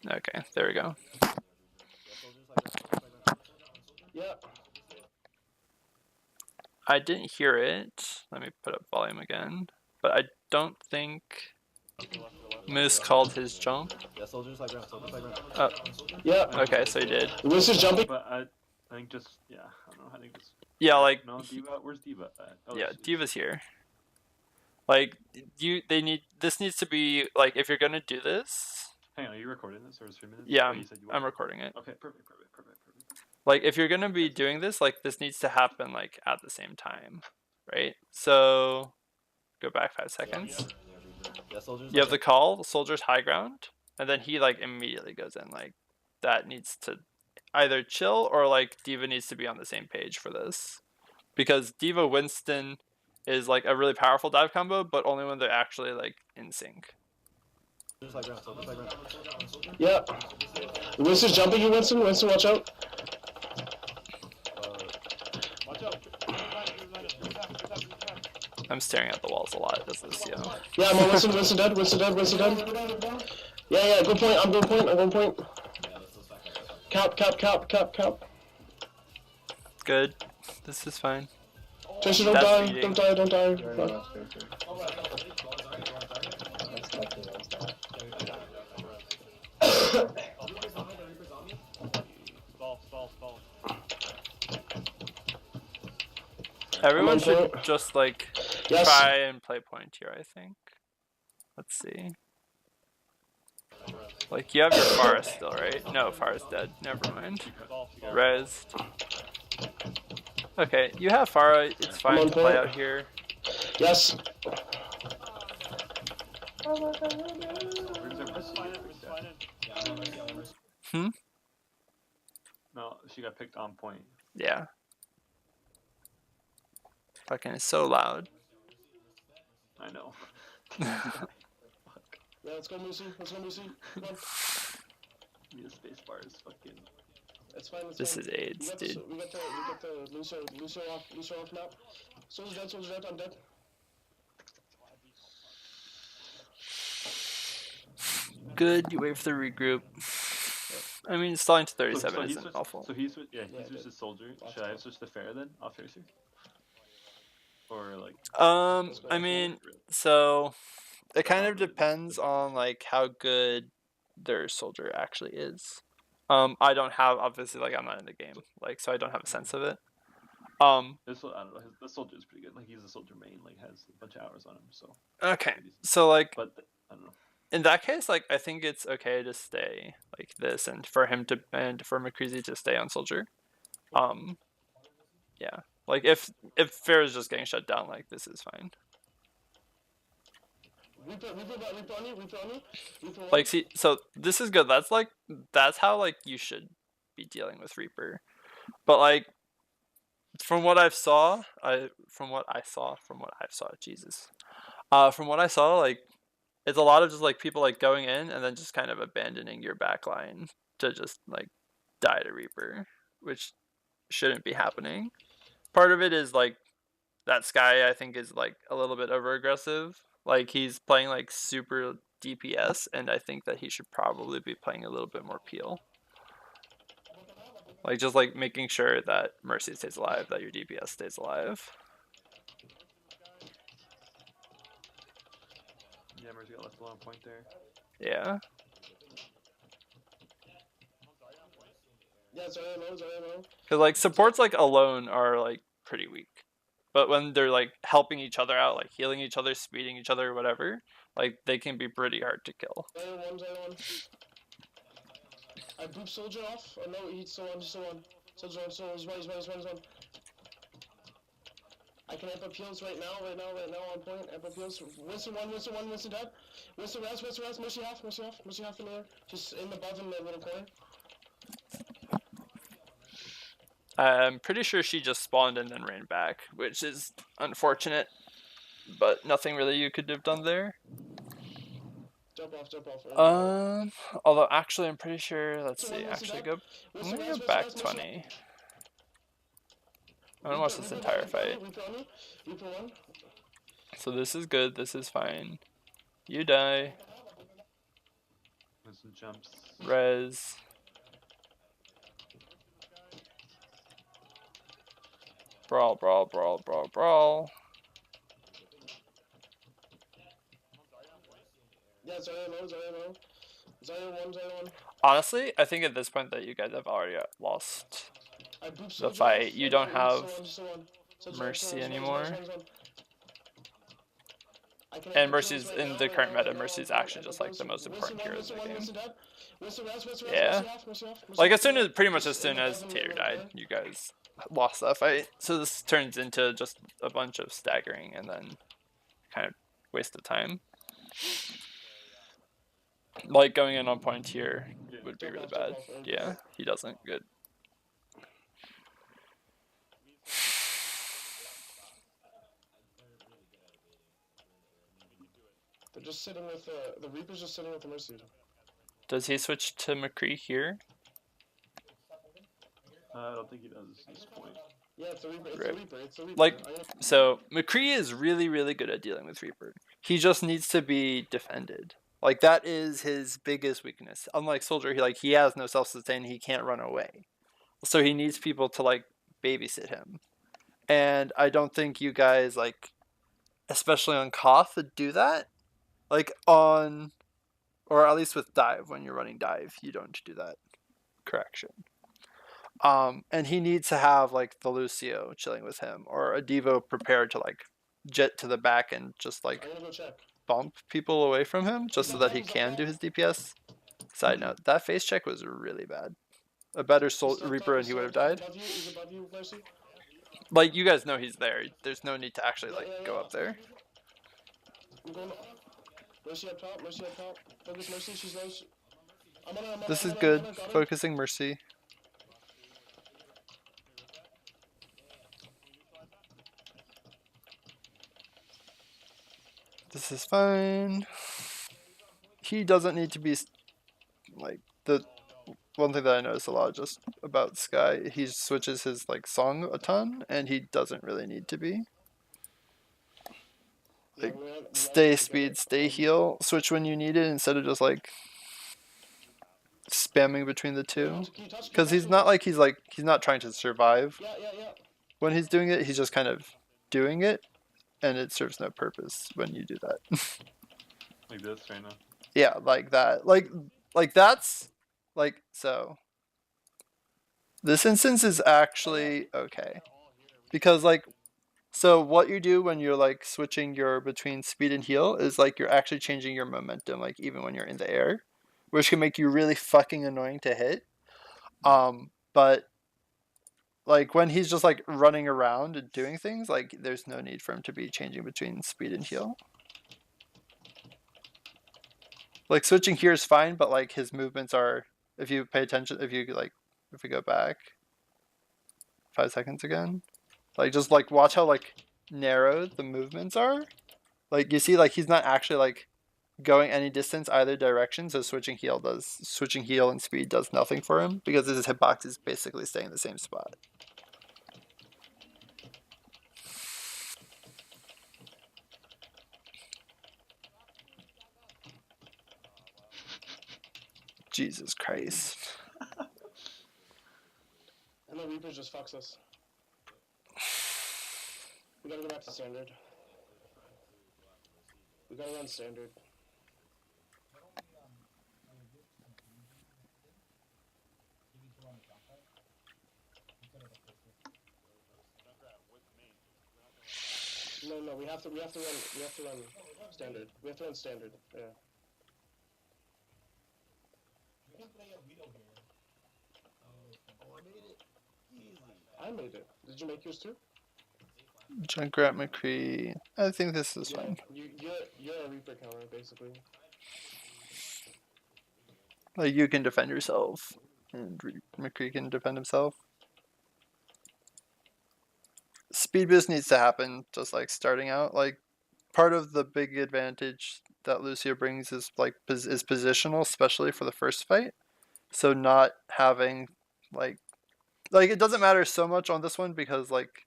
Okay, there we go. Yeah. I didn't hear it. Let me put up volume again. But I don't think Moose called his jump. Yeah, soldiers high ground, soldiers high ground. Yeah. Okay, so he did. Moose is jumping. But I think just, yeah, I don't know, I think just... Yeah, like... No, Diva, where's Diva at? Oh, yeah, Diva's here. Like, this needs to be, like, if you're gonna do this... Hang on, are you recording this, or is 3 minutes? Yeah, you said you I'm recording it. Okay, perfect. Like, if you're gonna be doing this, like, this needs to happen, like, at the same time, right? So, go back 5 seconds. Yeah, soldiers. You have the call, the soldier's high ground, and then he, like, immediately goes in. Like, that needs to either chill or, like, Diva needs to be on the same page for this. Because Diva Winston is, like, a really powerful dive combo, but only when they're actually, like, in sync. Yeah. Winston's jumping you, Winston. Winston, watch out. I'm staring at the walls a lot. Does this, yeah. Yeah, I'm on Winston. Winston dead. Winston dead. Winston dead. Yeah. Good point. I'm good point. I'm good point. Cap. Good. This is fine. Trisha, don't die. Don't die. Fuck. Everyone should just, like, Yes. try and play point here, I think. Let's see. Like, you have your Forest still, right? No, Forest dead. Never mind. Rezzed. Okay, you have Farah. It's fine to play out here. Yes. No, she got picked on point. Yeah. Fucking it's so loud. I know. Yeah, let's go, Moosey. Come on. Need a space bar is fucking... It's fine. This is AIDS, dude. We got the Lucio off now. Soldier's dead, I'm dead. Good, you wait for the regroup. I mean, stalling to 37 isn't awful. So he's switched to soldier. Should I have switched to fair then? Off Tracer? Or like... I mean, so it kind of depends on, like, how good their soldier actually is. I don't have, obviously, like, I'm not in the game, like, so I don't have a sense of it. I don't know, the soldier is pretty good. Like, he's a soldier main, like, has a bunch of hours on him, so... Okay, so, like, but, I don't know. In that case, like, I think it's okay to stay like this, and for him to, and for McCreasy to stay on soldier. Yeah, like, if fair is just getting shut down, like, this is fine. Like, see, so this is good. That's how, like, you should be dealing with Reaper. But, like, from what I saw, Jesus. From what I saw, like, it's a lot of just, like, people, like, going in and then just kind of abandoning your backline to just, like, die to Reaper, which shouldn't be happening. Part of it is, like, that Sky, I think, is, like, a little bit over-aggressive. Like, he's playing, like, super DPS, and I think that he should probably be playing a little bit more peel. Like, just, like, making sure that Mercy stays alive, that your DPS stays alive. Yeah, Mercy got left alone point there. Yeah. Yeah, sorry, no. Because, like, supports, like, alone are, like, pretty weak. But when they're, like, helping each other out, like, healing each other, speeding each other, whatever, like, they can be pretty hard to kill. One. I boop soldier off. Oh, no, he's still on. Soldier on, he's one. I can amp appeals right now, on point. Amp appeals. Winston dead. Winston rest. Mercy half in there. Just in the bottom little corner. I'm pretty sure she just spawned and then ran back, which is unfortunate, but nothing really you could have done there. Jump off. Although actually I'm pretty sure, let's see, I'm gonna go back 20. I wanna watch this entire fight. So this is good, this is fine. You die. Some jumps. Res. Brawl, brawl, brawl, brawl, brawl. Yeah, Zarya low, Zarya low. Zarya 1, Zarya 1. Honestly, I think at this point that you guys have already lost I boop the soldier fight. off. You don't have Just a one. Mercy anymore. I can And enter kills Mercy's right in now, the right current now, meta. right now, Mercy's on point, actually Epic just like Bills. the most important hero in the game. Winston dead. Winston res, Yeah. Mercy off, Mercy off. Like as soon as pretty much as Just in soon the as bottom Tater right died, there. you guys lost that fight. So this turns into just a bunch of staggering and then kind of waste of time. Like going in on point here would be really bad. Yeah, he doesn't. Good. They're just sitting with the Reaper's just sitting with the Mercy. Does he switch to McCree here? I don't think he does at this point. Yeah, it's the Reaper. It's Right. the Reaper. It's the Reaper. Like, so McCree is really, really good at dealing with Reaper. He just needs to be defended. Like that is his biggest weakness. Unlike Soldier, he has no self-sustain. He can't run away. So he needs people to like babysit him. And I don't think you guys like, especially on Koth, do that. Like on, or at least with Dive, when you're running Dive, you don't do that. Correction. And he needs to have like the Lucio chilling with him, or a Devo prepared to like jet to the back and just like I'm gonna go check. bump people away from him, just so that he can do his DPS. Side note: that face check was really bad. A better Reaper and he would have died. He's above you, Mercy. Like you guys know he's there. There's no need to actually like go up there. I'm going. Mercy up top. Mercy up top. Focus Mercy. She's low. This is good. Focusing Mercy. This is fine. He doesn't need to be like the one thing that I notice a lot just about Sky. He switches his like song a ton, and he doesn't really need to be. Like stay speed, stay heal, switch when you need it instead of just like spamming between the two. Because he's not trying to survive. When he's doing it, he's just kind of doing it, and it serves no purpose when you do that. Like this right now. Yeah, like that. Like that's like so. This instance is actually okay. Because like so what you do when you're like switching your between speed and heal is like you're actually changing your momentum like even when you're in the air, which can make you really fucking annoying to hit. But like when he's just like running around and doing things, like there's no need for him to be changing between speed and heal. Like switching here is fine, but like his movements are, if you pay attention, if we go back 5 seconds again, like just like watch how like narrow the movements are. Like you see like he's not actually like going any distance either direction, so switching heal and speed does nothing for him because his hitbox is basically staying in the same spot. Jesus Christ. And the Reaper just fucks us. We gotta go back to standard. We gotta run standard. No, we have to run standard. We have to run standard. Yeah. I made it. Did you make yours too? Junkrat McCree. I think this is fine. You're a Reaper counter, basically. Like you can defend yourself, and McCree can defend himself. Speed boost needs to happen, just like starting out. Like part of the big advantage that Lucio brings is like is positional, especially for the first fight. So not having like it doesn't matter so much on this one because like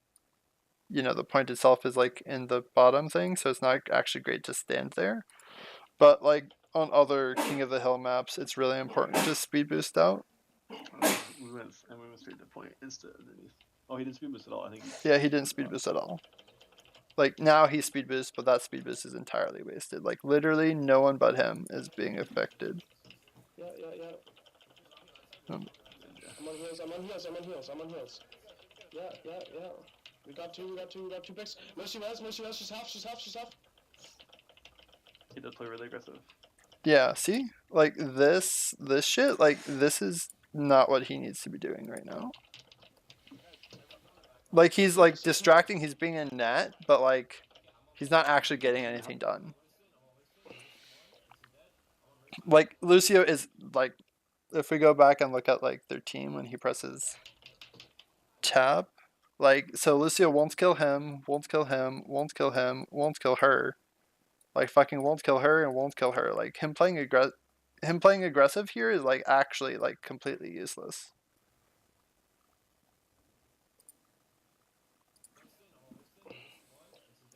the point itself is like in the bottom thing, so it's not actually great to stand there. But like on other King of the Hill maps, it's really important to speed boost out. We went straight to point instead underneath. Oh, he didn't speed boost at all. I think. Yeah, he didn't speed boost at all. Like, now he speed boosts, but that speed boost is entirely wasted. Like, literally no one but him is being affected. Yeah. Um, I'm on heals. Yeah. We got two picks. Mercy res, she's half. He does play really aggressive. Yeah, see? Like, this shit, like, this is not what he needs to be doing right now. Like, he's, like, distracting, he's being a net, but, like, he's not actually getting anything done. Like, Lucio is, like, if we go back and look at, like, their team when he presses tab, like, so Lucio won't kill him, won't kill her. Like, fucking won't kill her and won't kill her. Like, him playing aggressive here is, like, actually, like, completely useless.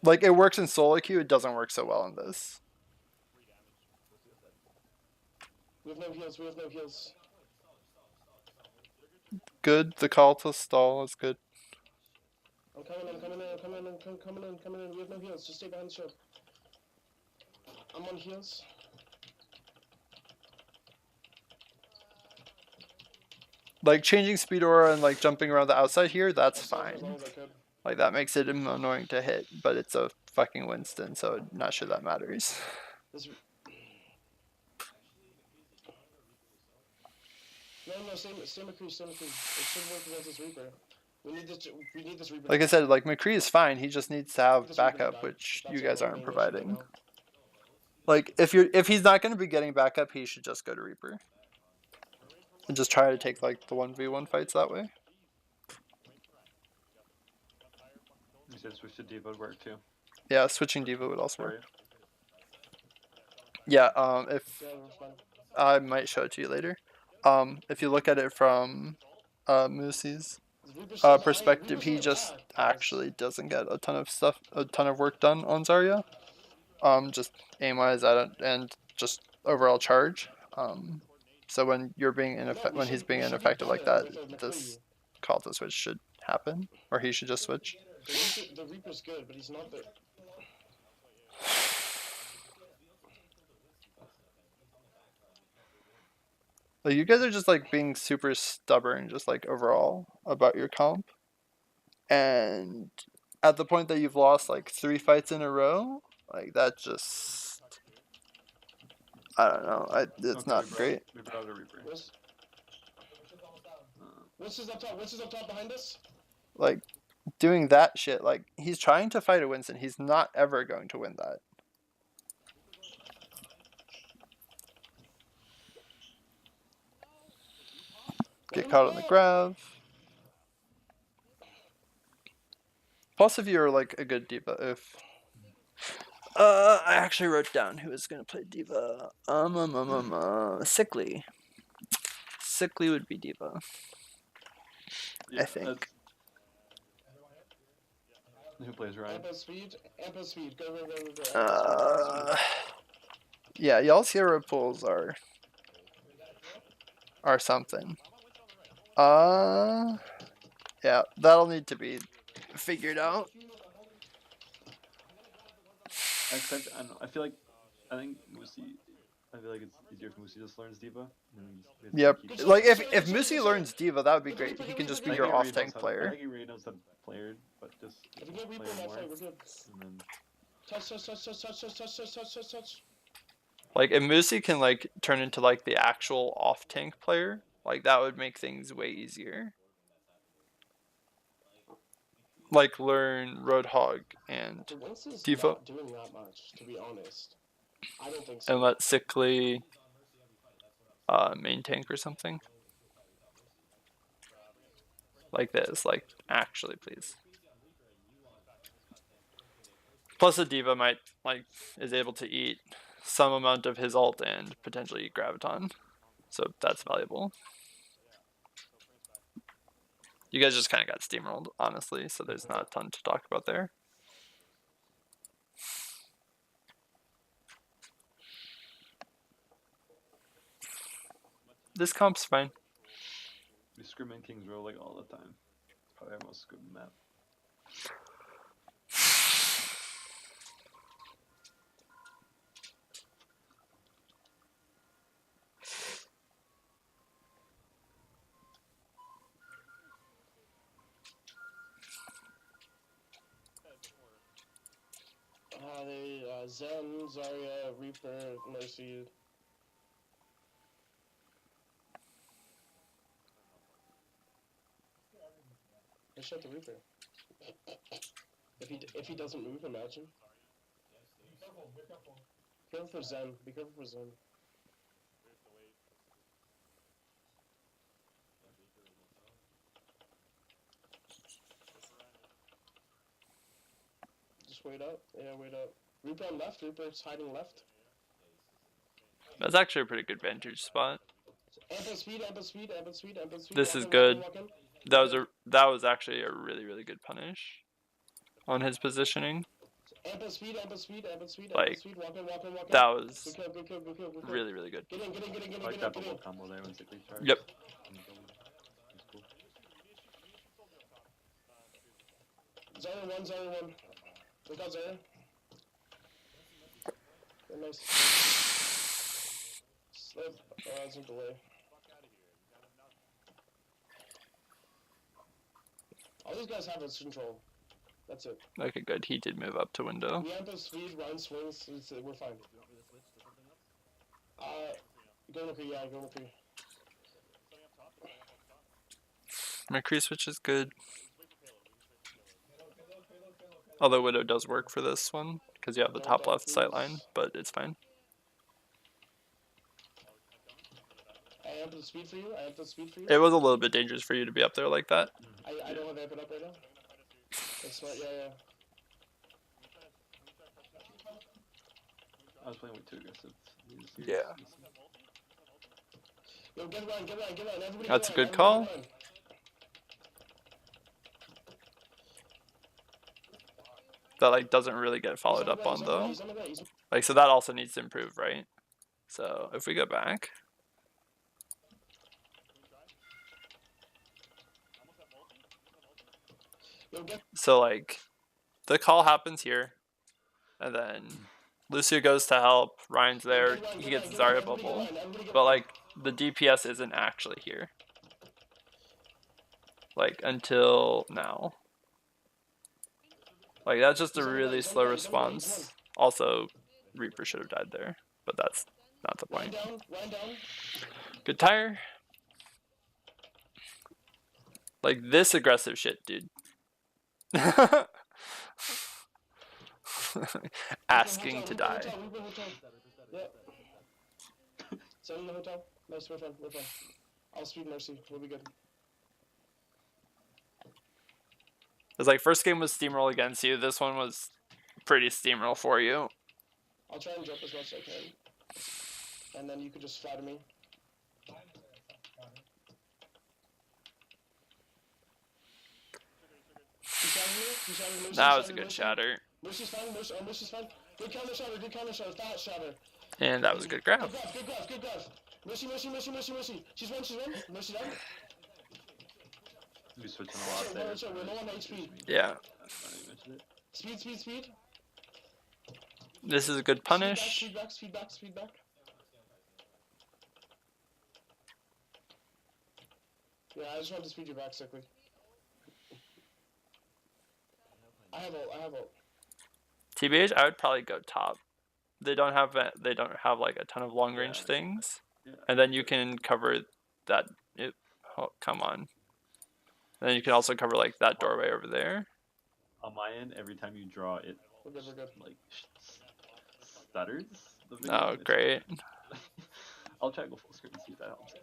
Like, it works in solo queue, it doesn't work so well in this. We have no heals. Good, the call to stall is good. I'm coming in. We have no heals. Just stay behind the shield. I'm on heals. Like, changing speed aura and, like, jumping around the outside here, that's As long fine. as I could. Like, that makes it annoying to hit, but it's a fucking Winston, so not sure that matters. No, stay McCree. It should work against this Reaper. We need this Reaper. Like I said, like, McCree is fine, he just needs to have backup, which you guys aren't providing. Like, if he's not going to be getting backup, he should just go to Reaper. And just try to take, like, the 1v1 fights that way. You said switch to Diva would work too. Yeah, switching Diva would also work. Yeah, if I might show it to you later. If you look at it from Moosey's perspective, he just actually doesn't get a ton of work done on Zarya. Just aim-wise, and just overall charge. So when you're being when he's being ineffective like that, this call to switch should happen, or he should just switch. The Reaper's good, but he's not the. Like, you guys are just, like, being super stubborn, just, like, overall about your comp. And at the point that you've lost, like, 3 fights in a row, like, that just, I don't know, it's not great. We brought a Reaper. What's up top behind us? Like, doing that shit, like, he's trying to fight a Winston, he's not ever going to win that. Get caught on the grab. Plus, if you're, like, a good diva, if... I actually wrote down who was gonna play diva. Sickly. Sickly would be diva. Yeah, I think. Who plays Ryan? Ample speed. Go. Yeah, y'all's hero pools are something. Yeah, that'll need to be figured out. Except, I don't know. I feel like it's easier if Moosey just learns Diva. Yep. Like, if Moosey learns Diva, that would be great. He can just be your off-tank I player. think he really knows how to play her, but just If we get Reaper in that fight, we're good. Touch. Like, if Moosey can, like, turn into, like, the actual off-tank player, like, that would make things way easier. Like, learn Roadhog and Diva. Not doing that much, to be honest. I don't think so. And let Sickly main tank or something. Like this, like, actually, please. Plus, a Diva might, like, is able to eat some amount of his ult and potentially eat Graviton. So that's valuable. You guys just kind of got steamrolled, honestly, so there's not a ton to talk about there. This comp's fine. We scrim in King's Row like all the time. It's probably our most scrim map. Zen, Zarya, Reaper, Mercy. They shot the Reaper. If he doesn't move, imagine. Be careful for Zen. Be careful for Zen. Just wait up. Yeah, wait up. Reaper on left. Reaper's hiding left. That's actually a pretty good vantage spot. Ample speed, ample speed, ample speed, ample speed. This is good. That was actually a really good punish on his positioning. Ample speed, ample speed, ample speed, like, ample speed. Walk in. That was good kill. really good. Get in. I like that bubble combo there when Sickly charged. Yep. Zarya 1. Look out, Zarya. Yeah, nice. Slip. Oh, that's a delay. All these guys have is control. That's it. Okay, good. He did move up to window. We ample speed, run, swings. We're fine. Go McCree, yeah, go McCree. McCree switch is good. Although Widow does work for this one, because you have the top left sight line, but it's fine. I amp the speed for you. It was a little bit dangerous for you to be up there like that. I don't have amp it up right now. That's smart, yeah. I was playing with too aggressive. Yeah. Yo, get around. Everybody That's a good call. That like doesn't really get followed up on though. Like, so that also needs to improve, right? So if we go back. So like the call happens here, and then Lucio goes to help, Ryan's there, he gets Zarya bubble, but like the DPS isn't actually here. Like until now. Like that's just a really slow response. Also, Reaper should have died there, but that's not the point. Good tire. Like this aggressive shit, dude. Asking to die. Send in the hotel. Nice, we're fine. I'll speed Mercy. We'll be good. It's like first game was steamroll against you. This one was pretty steamroll for you. I'll try and jump as much as I can. And then you could just flatter me. That was a good shatter. Mercy's fine. Good counter shatter. Fast shatter. And that was a good grab. Good grab. Mercy. She's one. Mercy down. We switching a lot there. We're low on HP. Yeah. Speed. This is a good punish. Speed back. Yeah, I just wanted to speed you back quickly. I have ult. TBH, I would probably go top. They don't have like a ton of long range things, and then you can cover that. Oh, come on. And then you can also cover like that doorway over there. On my end, every time you draw it, we're good. Like stutters. Oh, great. I'll try to go full screen and see if that helps.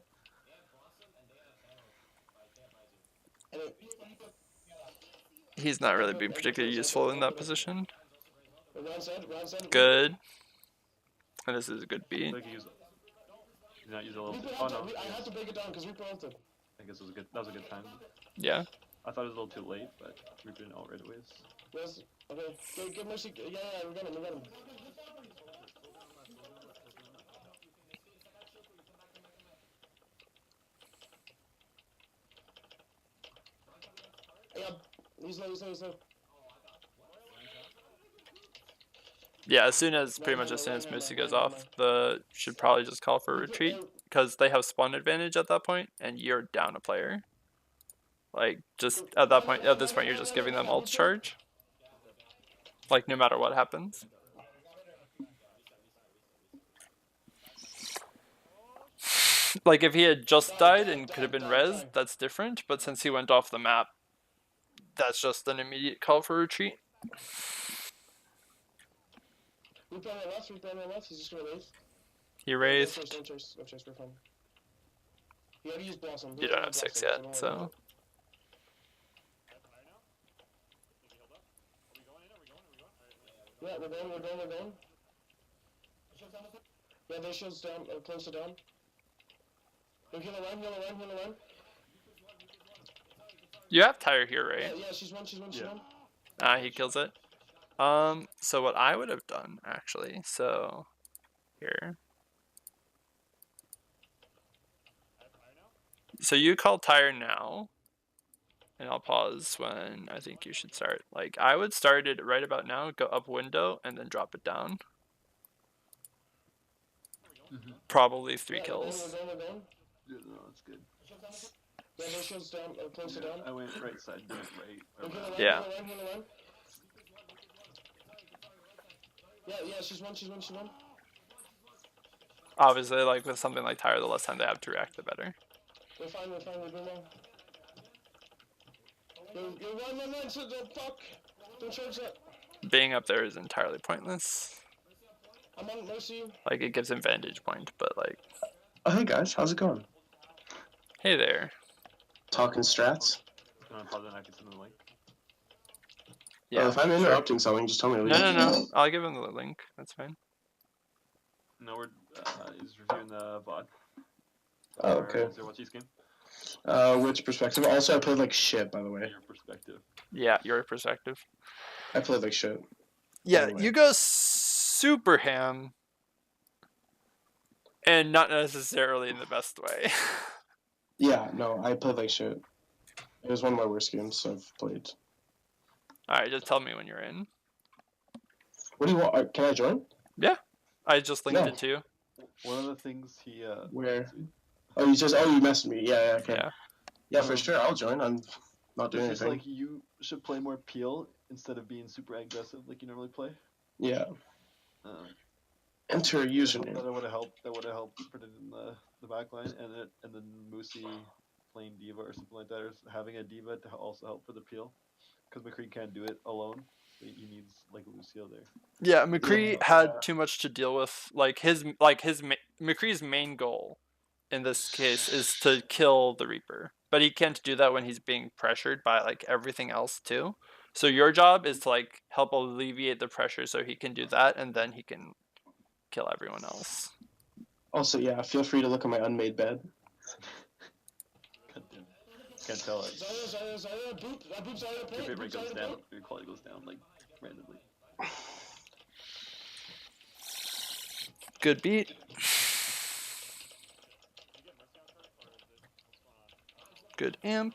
He's not really being particularly useful in that position. Good. And this is a good beat. He's not using a little. Oh no! I had to break it down because Reaper ulted. I guess that was a good time. Yeah. I thought it was a little too late, but Reaper didn't ult right away. Yes. Okay. Good Mercy. Yeah. We got him. He's low, he's low, he's low. Yeah, as soon as Moosey goes off, the should probably just call for a retreat because they have spawn advantage at that point, and you're down a player. Like just at this point, you're just giving them ult charge. Like no matter what happens. Like if he had just died and could have been rezzed, that's different. But since he went off the map, that's just an immediate call for retreat. Reaper on the left, Reaper on the left, he's just gonna raise. He raised. No choice, we're fine. You gotta use Blossom. You don't have 6 yet, so. Yeah, we're going. Yeah, their shield's down, close to down. No, heal a line. You have Tyre here, right? Yeah, she's one. He kills it. So what I would have done, actually, so here. So you call Tyre now, and I'll pause when I think you should start. Like, I would start it right about now, go up window, and then drop it down. Probably 3 kills. We're going. Yeah, no, that's good. Yeah, their shield's down, close to down. I went right side, did it right. Yeah. Heal a line. Yeah, she's one. Obviously, like with something like Tyre, the less time they have to react, the better. We're fine, we're doing well. You're run, so fuck! Don't charge that. Being up there is entirely pointless. I'm on Mercy. Like, it gives him vantage point, but like... Oh, hey guys, how's it going? Hey there. Talking strats? Can I pause and I can send the link? Yeah, if I'm interrupting something, just tell me to leave. No. I'll give him the link. That's fine. No, we're he's reviewing the VOD. Oh, okay. Is there what's his game? Which perspective? Also, I played like shit, by the way. Your perspective. Yeah, your perspective. I played like shit. Yeah, Anyway. you go super ham. And not necessarily in the best way. Yeah, no, I played like shit. It was one of my worst games I've played. Alright, just tell me when you're in. What do you want? Can I join? Yeah. I just linked No. it to you. One of the things he Where? Oh, you messaged me. Yeah, okay. Yeah. Yeah, for sure, I'll join. I'm not doing it's just anything. like you should play more peel instead of being super aggressive like you normally play. Yeah. Enter a username. That would have helped. That would have helped put it in the back line, and then Moosey playing diva or something like that, or having a diva to also help for the peel, because McCree can't do it alone. He needs like Lucio there. Yeah, McCree had too much to deal with. McCree's main goal in this case is to kill the Reaper, but he can't do that when he's being pressured by like everything else too. So your job is to like help alleviate the pressure so he can do that, and then he can kill everyone else. Also, yeah, feel free to look at my unmade bed. Can't tell it. Zarya, boop, Zarya, Your frame rate goes down. Your quality goes down like randomly. Good beat. Good amp.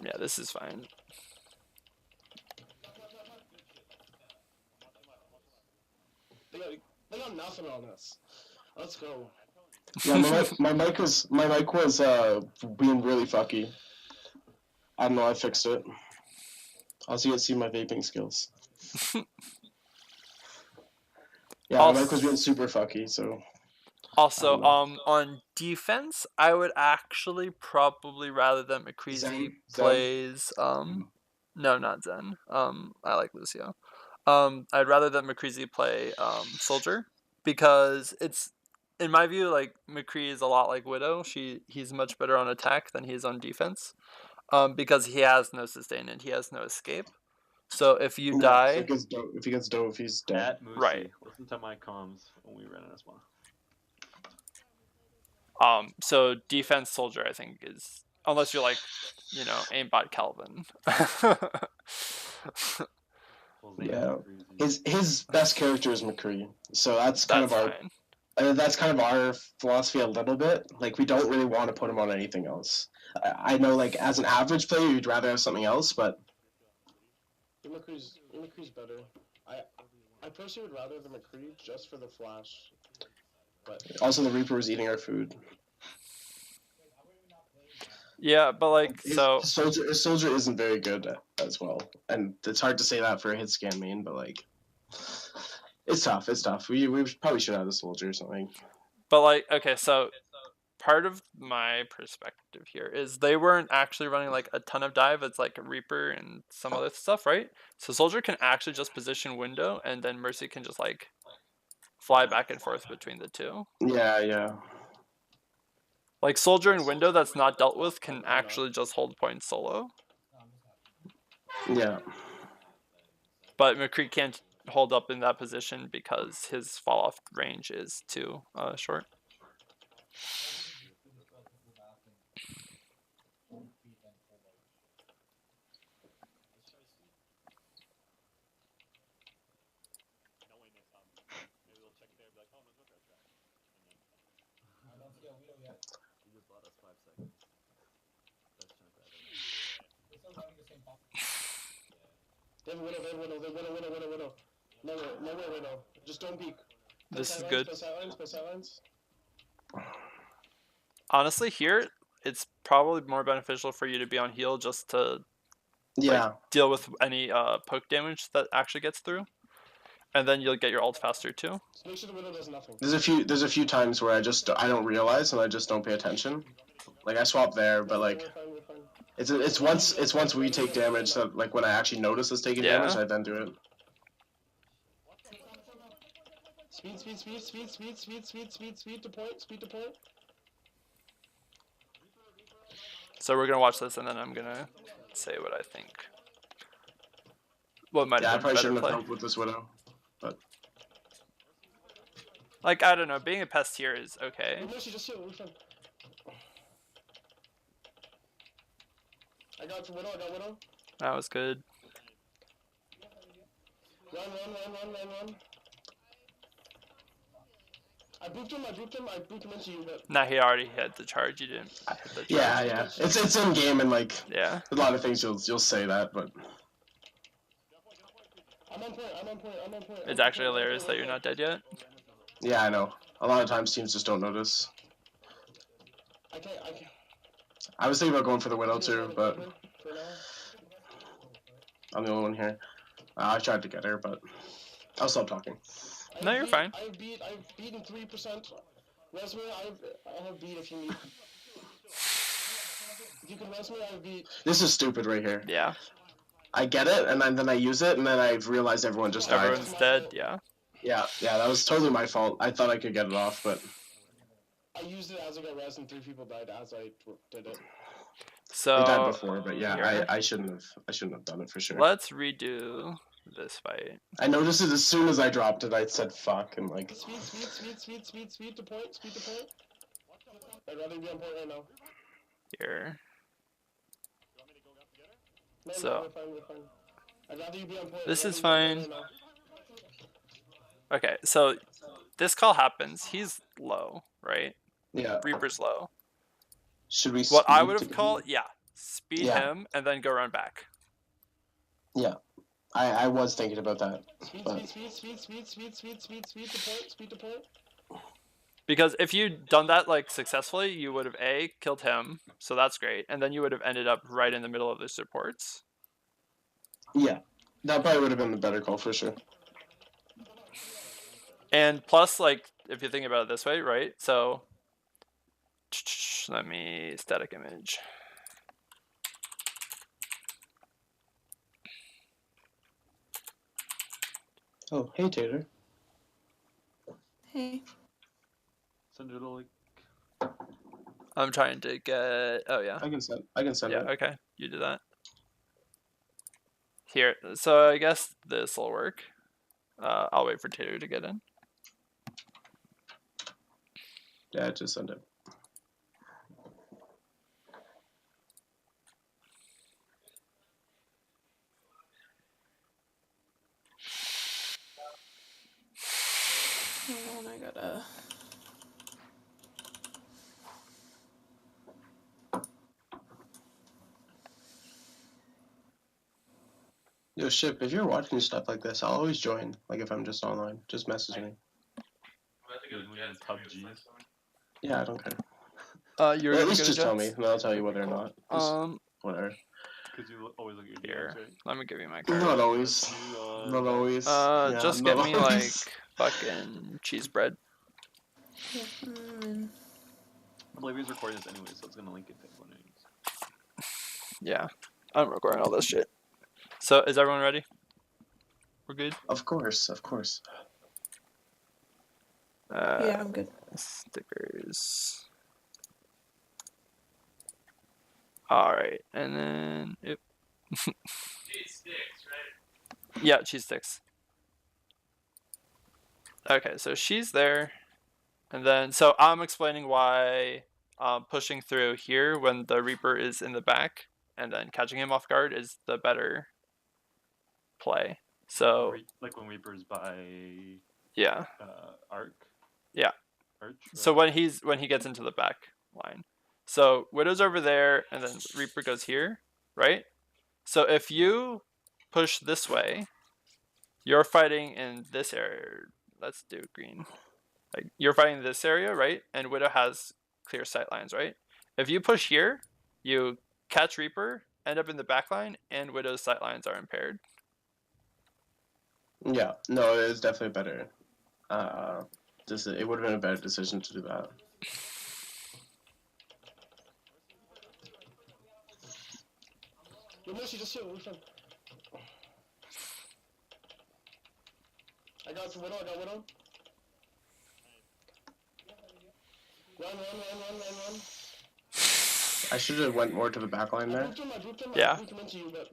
Yeah, this is fine. They got nothing on us. Let's go. Yeah, my mic was being really fucky. I don't know. I fixed it. Also, you can see my vaping skills. Yeah, my mic was being super fucky. So. Also, on defense, I would actually probably rather than McCreasy plays no, not Zen. I like Lucio. I'd rather that McCreasy play Soldier, because it's, in my view, like McCree is a lot like Widow. He's much better on attack than he is on defense, because he has no sustain and he has no escape. So if you die, if he gets dove, he's dead. At Moosey, right. Listen to my comms when we ran out of spawn. So defense Soldier, I think, is, unless you're like, aimbot Calvin. Yeah, his best character is McCree, so that's kind of our fine. That's kind of our philosophy a little bit. Like, we don't really want to put him on anything else. I know, like, as an average player, you'd rather have something else, but McCree's better. I personally would rather the McCree just for the flash. But also the Reaper was eating our food. Yeah, but like so. His soldier isn't very good as well, and it's hard to say that for a hit scan main, but like, it's tough. It's tough. We probably should have the soldier or something. But like, okay, so part of my perspective here is they weren't actually running like a ton of dive. It's like a Reaper and some other stuff, right? So soldier can actually just position window, and then Mercy can just like fly back and forth between the two. Yeah. Like soldier and window that's not dealt with can actually just hold points solo. Yeah. But McCree can't hold up in that position because his fall off range is too short. They have a widow. Nowhere widow. Just don't peek. This is good. Play sidelines. Honestly, here it's probably more beneficial for you to be on heal just to deal with any poke damage that actually gets through, and then you'll get your ult faster too. So make sure the widow does nothing. There's a few times where I don't realize and I just don't pay attention. Like I swap there, but like We're fine. it's once we take damage that like when I actually notice us taking damage, I then do it. Speed to point. So we're gonna watch this, and then I'm gonna say what I think. What might have been I probably better shouldn't play. have helped with this widow, but like I don't know, being a pest here is okay. I got widow. That was good. Run. I booped him into you, but... Nah, he already had the charge, you didn't hit the charge. Yeah. It's in game and like yeah. A lot of things you'll say that, but I'm on point. It's actually hilarious that you're not dead yet. Yeah, I know. A lot of times teams just don't notice. I can't. I was thinking about going for the widow too, but I'm the only one here. I tried to get her, but I'll stop talking. No, you're fine. I've beaten 3%. Resume, I have beat if you need. If you can resume, I've beat. This is stupid right here. Yeah. I get it, and then I use it, and then I realized everyone just died. Everyone's dead, yeah. Yeah, that was totally my fault. I thought I could get it off, but... I used it as I got res, and 3 people died as I did it. So... They died before, but yeah, I shouldn't have done it for sure. Let's redo this fight. I noticed it as soon as I dropped it, I said fuck, and like... Speed to point. I'd rather be on point right now. Here. No, so... we're fine. I'd rather you be on point. This is fine. Okay, so this call happens. He's low, right? Yeah. Reaper's low. Should we? What I would have called, speed him and then go run back. Yeah, I was thinking about that. Speed to point. Because if you'd done that like successfully, you would have killed him, so that's great, and then you would have ended up right in the middle of the supports. Yeah, that probably would have been the better call for sure. And plus, like, if you think about it this way, right? So, let me static image. Oh, hey Tater. Hey. Send it a link. I'm trying to get. Oh yeah. I can send it. Yeah. Okay. You do that. Here. So I guess this will work. I'll wait for Tater to get in. Yeah, just send it. Hold on, I gotta Yo, Ship, if you're watching stuff like this, I'll always join. Like, if I'm just online, just message me. Even when you're in PUBG. Yeah, I don't care. You're Or at gonna least go to just tell me, Jets? and I'll tell you whether or not. Just whatever. Because you always look at your Here, DMs, right? let me give you my card. Not always. You on Not that. always. Yeah, Just not get me always. like fucking cheese bread. I believe he's recording this anyway, so it's gonna link it to everyone anyways. Yeah, I'm recording all this shit. So is everyone ready? We're good. Of course, of course. Yeah, I'm good. Stickers. All right, and then yep. Cheese sticks, right? Yeah, cheese sticks. Okay, so she's there, and then so I'm explaining why pushing through here when the Reaper is in the back and then catching him off guard is the better play. So Like when Reaper's by yeah, Arc. yeah. Arch, So when he gets into the back line, so Widow's over there, and then Reaper goes here, right? So if you push this way, you're fighting in this area. Let's do green. Like you're fighting this area, right? And Widow has clear sight lines, right? If you push here, you catch Reaper, end up in the back line, and Widow's sight lines are impaired. Yeah, no, it is definitely better. It would have been a better decision to do that. Yo, Mercy, just chill. We're fine. I got Widow. I got Widow. Run. I should have went more to the back line there. I booped him. Yeah. I booped him into you, but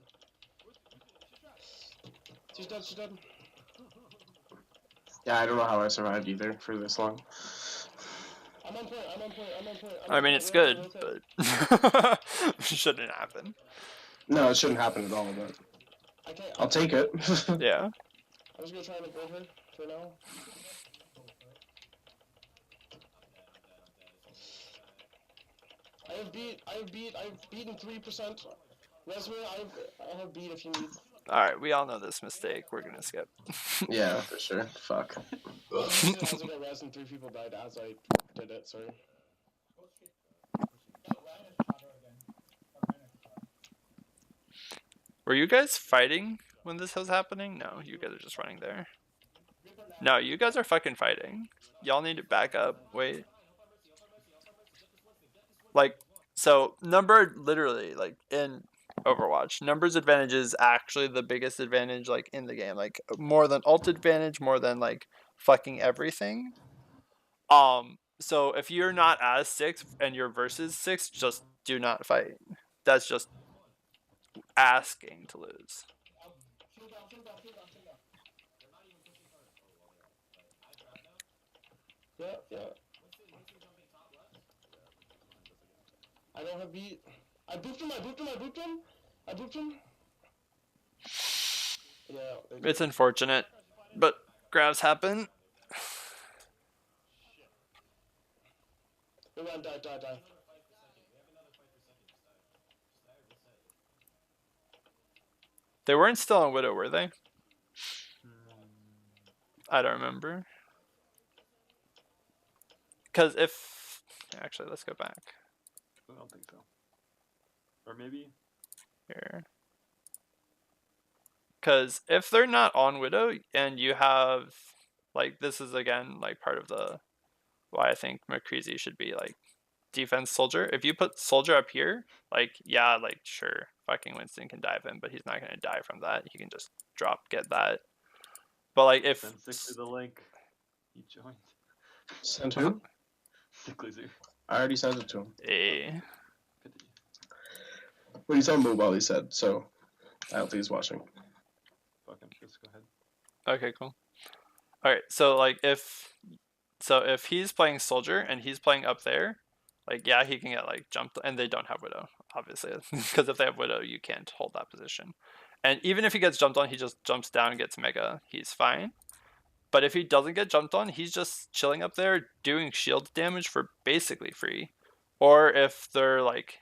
she's dead. Yeah, I don't know how I survived either for this long. I'm on point. I mean, it's good, but it shouldn't happen. No, it shouldn't happen at all, but I'll take it. Yeah. I'm just gonna try and avoid her for now. I've beaten 3%. Resmer, I have beat if you need. Alright, we all know this mistake. We're gonna skip. Yeah, for sure. Fuck. I just got res and 3 people died as I did it, sorry. Were you guys fighting when this was happening? No, you guys are just running there. No, you guys are fucking fighting. Y'all need to back up. Wait. Like, so number literally, like in Overwatch, numbers advantage is actually the biggest advantage like in the game. Like more than ult advantage, more than like fucking everything. So if you're not as 6 and you're versus 6, just do not fight. That's just asking to lose. Yeah. I don't have beat. I booped him. Yeah. It's unfortunate, but grabs happen. Run, die. They weren't still on Widow, were they? I don't remember. Because if... Actually, let's go back. I don't think so. Or maybe? Here. Because if they're not on Widow, and you have... Like, this is, again, like, part of the... Why I think McCreasy should be, like, defense Soldier. If you put Soldier up here, like, yeah, like, sure, fucking Winston can dive him, but he's not going to die from that. He can just get that. But, like, if... Send Sickly the link. He joined. Send who? Sickly's here. I already sent it to him. Hey. What he's on mobile, he said, so I don't think he's watching. Fuck him, just go ahead. Okay, cool. Alright, so, like, if he's playing Soldier and he's playing up there, like, yeah, he can get, like, jumped, and they don't have Widow, obviously, because if they have Widow, you can't hold that position. And even if he gets jumped on, he just jumps down and gets Mega, he's fine. But if he doesn't get jumped on, he's just chilling up there doing shield damage for basically free. Or if they're, like,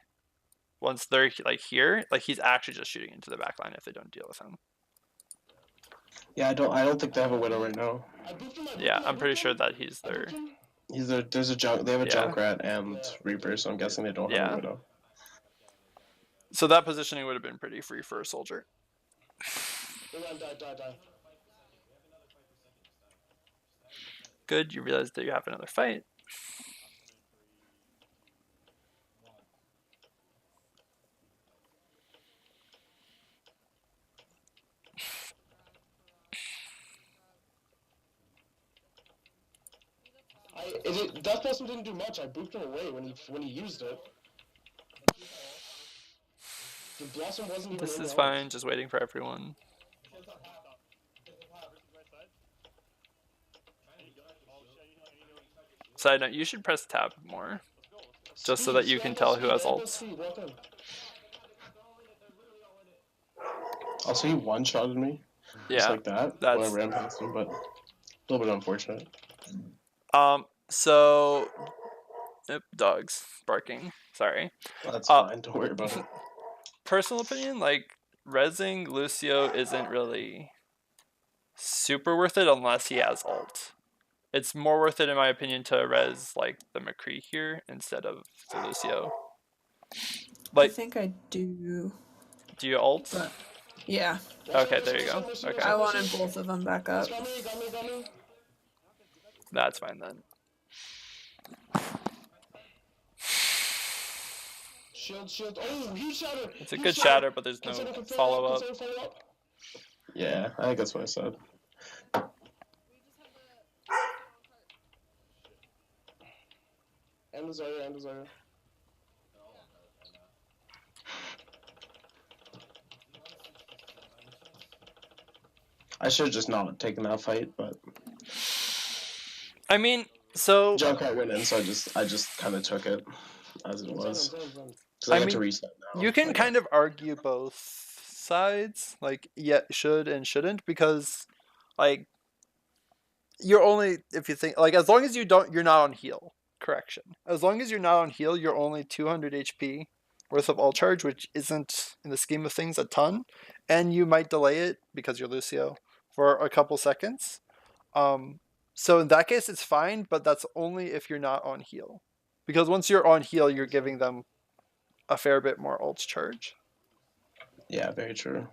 once they're, like, here, like, he's actually just shooting into the back line if they don't deal with him. Yeah, I don't think they have a widow right now. I booped him, Yeah, I'm pretty sure that he's I there. booped him. There's a junk. They have a Yeah. Junkrat and Reaper, so I'm guessing they don't have Yeah. a widow. So that positioning would have been pretty free for a soldier. Die. Good, you realize that you have another fight. Death Blossom didn't do much. I booped him away when he used it. The Blossom wasn't even This in is the fine, just waiting for everyone. Side note, you should press tab more. Just so that you can tell who has ults. Also, he one-shotted me. Just Yeah, like that. that's- When I ran past him, but a little bit unfortunate. So... Oop, dogs barking. Sorry. That's fine. Don't worry about it. Personal opinion, like, rezzing Lucio isn't really super worth it unless he has ult. It's more worth it, in my opinion, to res, like, the McCree here instead of the Lucio. Like, I think I do. Do you ult? But, yeah. Okay, there you go. Okay. I wanted both of them back up. Got me. That's fine then. Shield. Oh, huge shatter. It's a good shatter, but there's no follow-up. Yeah, I think that's what I said. And the Zarya. I should have just not taken that fight, but I mean, so... Junkrat went in, so I just kind of took it as it was. Because I get to reset now. You can kind of argue both sides, like, yeah, should and shouldn't, because, like, you're only, if you think, like, as long as you're not on heal. Correction. As long as you're not on heal, you're only 200 HP worth of all charge, which isn't, in the scheme of things, a ton. And you might delay it, because you're Lucio, for a couple seconds. So in that case, it's fine, but that's only if you're not on heal. Because once you're on heal, you're giving them a fair bit more ult charge. Yeah, very true.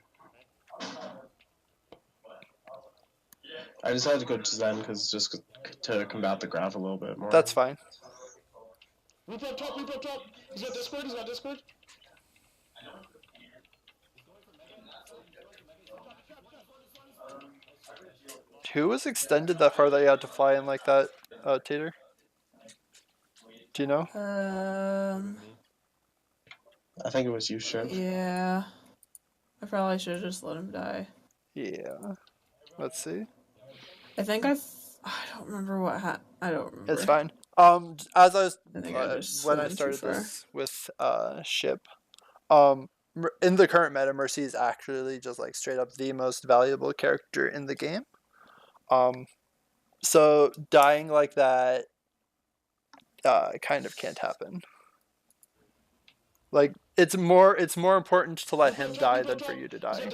I decided to go to Zen because just to combat the graph a little bit more. That's fine. Reaper up top. He's got Discord. Who was extended that far that you had to fly in like that, Tater? Do you know? I think it was you, Shrimp. Yeah. I probably should have just let him die. Yeah. Let's see. I think I don't remember what I don't remember. It's fine. As I was when I went started too far. this with Ship, in the current meta, Mercy is actually just like straight up the most valuable character in the game. So dying like that kind of can't happen. Like it's more important to let him die than for you to die.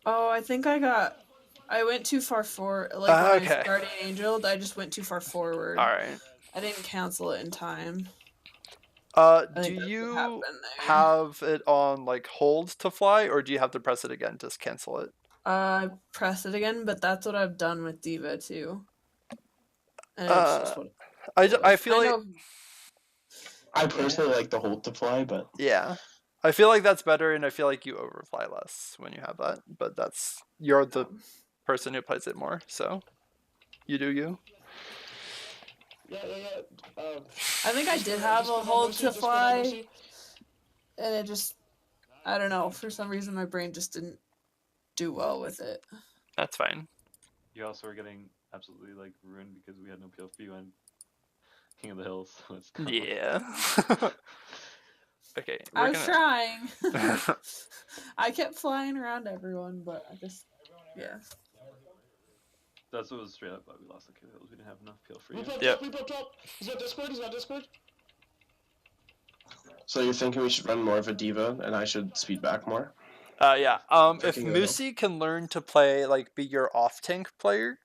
Oh, I think I went too far forward. Like when Okay. I Guardian Angeled, I just went too far forward. All right. I didn't cancel it in time. Do think that's what you happened there. have it on like hold to fly, or do you have to press it again to cancel it? Press it again, but that's what I've done with Diva too. And it's just what I feel like I personally like the hold to fly, but yeah, I feel like that's better, and I feel like you overfly less when you have that. But you're the person who plays it more, so you do you. Yeah. I think I did have a hold to fly, and it just, I don't know, for some reason my brain just didn't do well with it. That's fine. You also were getting absolutely like ruined because we had no PLP on King of the Hills. So it's not like- Yeah. Okay. I was trying. I kept flying around everyone, but I just, yeah. That's what was straight up why we lost the King of the Hills. We didn't have enough PL for you. Reaper up top. He's got Discord. So you're thinking we should run more of a diva, and I should speed back more? Yeah. If Checking the hill. Moosey can learn to play like be your off tank player,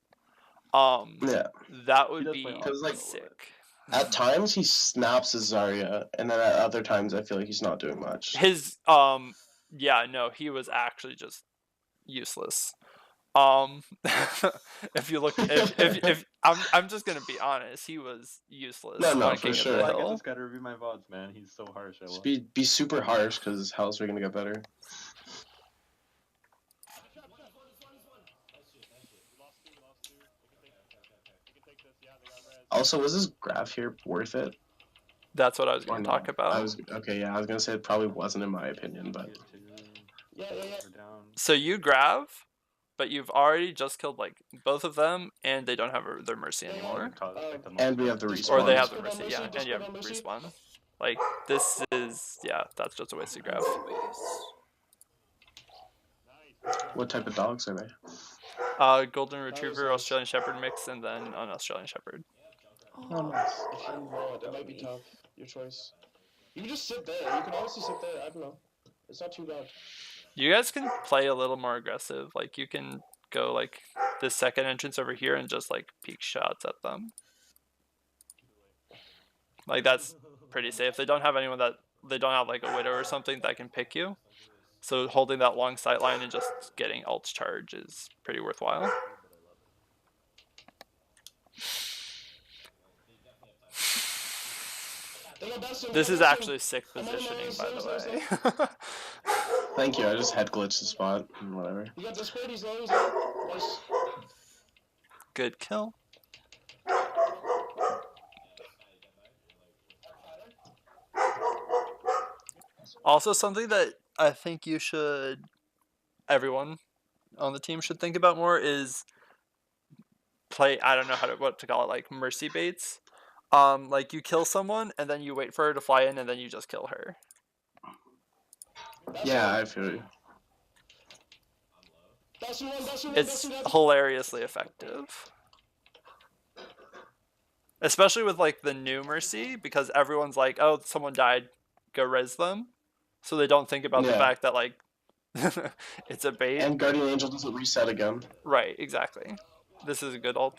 Yeah. that He would does play be off tank a little sick. At times he snaps his Zarya, and then at other times I feel like he's not doing much. His yeah, no, he was actually just useless. If you look, if I'm just gonna be honest, he was useless No, on for King sure. of the I Hill. just gotta review my VODs, man. He's so harsh. I will. Just be super harsh, because how's we gonna get better? Also, was this graph here worth it? That's what I was Or gonna no? talk about. I was gonna say it probably wasn't in my opinion, but Yeah. We're down. So you grab, but you've already just killed like both of them, and they don't have their mercy anymore, and we have the Just respawn. or they have Discord the on mercy. Mercy, Yeah, and you Discord have on Mercy. respawn. Like this is that's just a wasted grab. What type of dogs are they? Golden Retriever, nice. Australian Shepherd mix, and then an Australian Shepherd. Oh, nice. If you know it, it might be tough. Your choice. You can just sit there. You can honestly sit there. I don't know. It's not too bad. You guys can play a little more aggressive. Like you can go like this second entrance over here and just like peek shots at them. Like that's pretty safe. They don't have anyone that they don't have like a widow or something that can pick you. So holding that long sight line and just getting ult charge is pretty worthwhile. This is actually sick positioning, by the way. Thank you. I just head glitched the spot and whatever. You got Discord. He's low. He's low. Nice. Good kill. Also, something that I think everyone on the team should think about more is play. I don't know what to call it, like mercy baits. Like you kill someone and then you wait for her to fly in and then you just kill her. Yeah, I feel you. It's hilariously effective. Especially with like the new mercy, because everyone's like, oh, someone died, go res them. So they don't think about the fact that like it's a bait. And Guardian Angel doesn't reset again. Right, exactly. This is a good ult.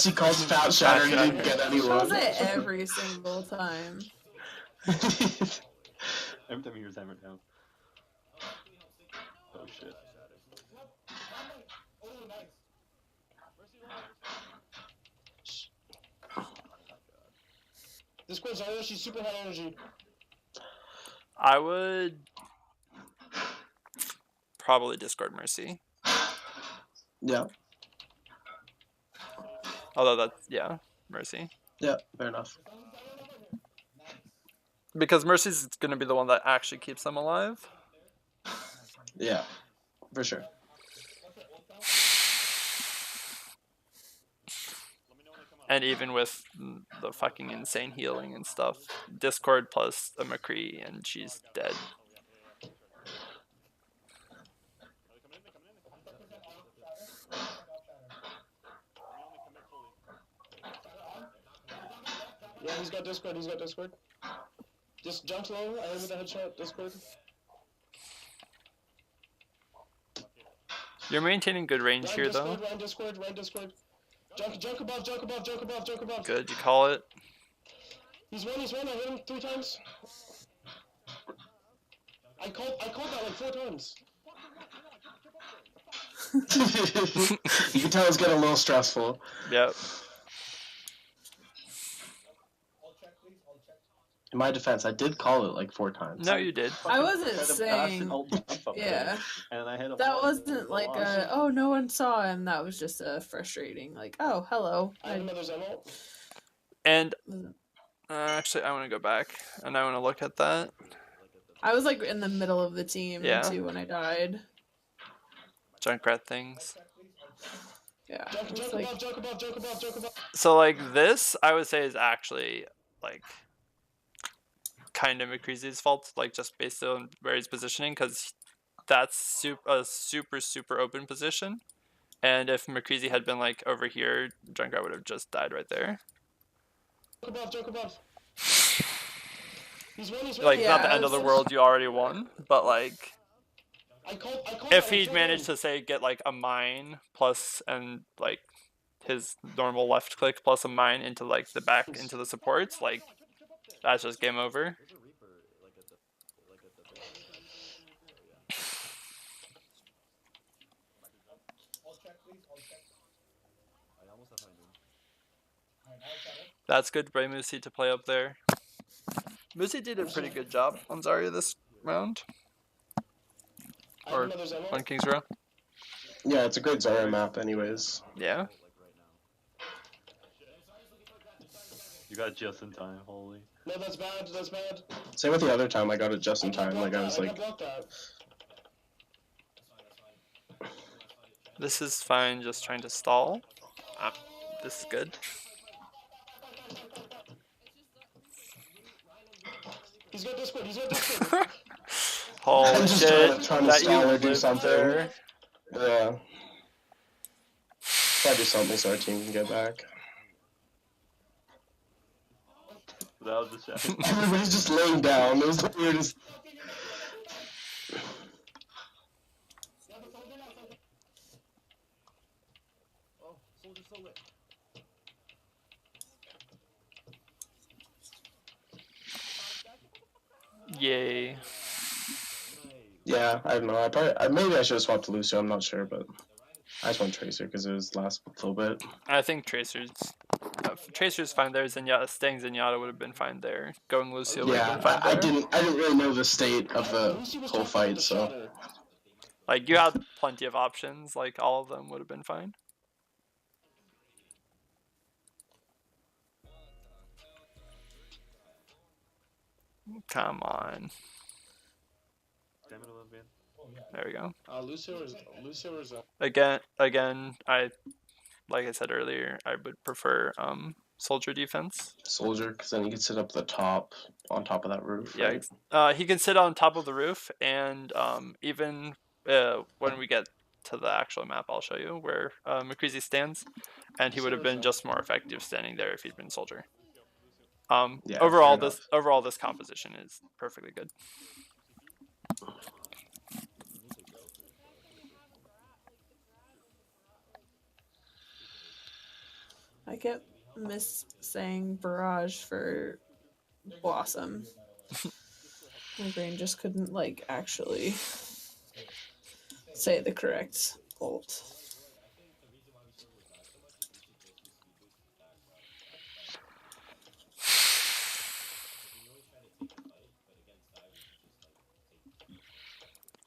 She calls Fat Shatter and didn't get any She love. does it every single time. Every time he hears hammer down. Oh shit. This Quinn Zarya, she's super high energy. I would probably discard mercy. Yeah. Although that's mercy. Yeah, fair enough. Because mercy's going to be the one that actually keeps them alive. Yeah, for sure. And even with the fucking insane healing and stuff, Discord plus a McCree and she's dead. Yeah, he's got Discord. He's got Discord. Just jump low. I hit with a headshot. Discord. You're maintaining good range Ryan here, Discord, though. Ryan Discord. Ryan Discord. Junk above. Junk above. Junk above. Junk above. Good, you call it. He's one. He's one. I hit him 3 times. I called that like 4 times. You can tell it's getting a little stressful. Yep. In my defense, I did call it like 4 times. No, you did. I wasn't saying. Yeah. And I had a That wasn't like oh, no one saw him. That was just frustrating. Like, oh, hello. I have another Zemo. And actually, I want to go back and I want to look at that. I was like in the middle of the team Yeah. too when I died. Junkrat things. Yeah. Junk Like, above. Junk above. Junk above. Junk above. So, like, this, I would say, is actually, like, kind of McCreasy's fault, like, just based on where he's positioning, because that's a super open position. And if McCreasy had been like over here, Junkrat would have just died right there. Joke above. He's won, Like, Yeah, not the end of the world, you already won, but like, I called if that, he'd managed to say get like a mine plus and like his normal left click plus a mine into like the back into the supports, like that's just game over. That's good by Moosey to play up there. Moosey did a pretty good job on Zarya this round. Or on King's Row. Yeah, it's a great Zarya map anyways. Yeah. You got just in time, holy. No, that's bad, that's bad. Same with the other time, I got it just in time. Like, I was like... This is fine, just trying to stall. This is good. He's got Discord, he's got Discord. Holy shit, trying to that stall you or do lived something. there. Yeah. Try to do something so our team can get back. That was the shot. Everybody's just laying down. It was the weirdest. Yay. Yeah, I don't know. Maybe I should have swapped to Lucio. I'm not sure, but I just went Tracer because it was last little bit. I think Tracer's fine there. Staying Zenyatta would have been fine there. Going Lucio would have been fine there. I didn't really know the state of the whole fight, so. Like, you had plenty of options. Like, all of them would have been fine. Come on. There we go. Lucio is Again, like I said earlier, I would prefer soldier defense. Soldier, because then you can sit up the top, on top of that roof, right? Yeah, he can sit on top of the roof, and even when we get to the actual map, I'll show you where McCreasy stands, and he would have been just more effective standing there if he'd been soldier. Yeah, overall, this composition is perfectly good. I kept saying barrage for Blossom. My brain just couldn't like actually say the correct ult.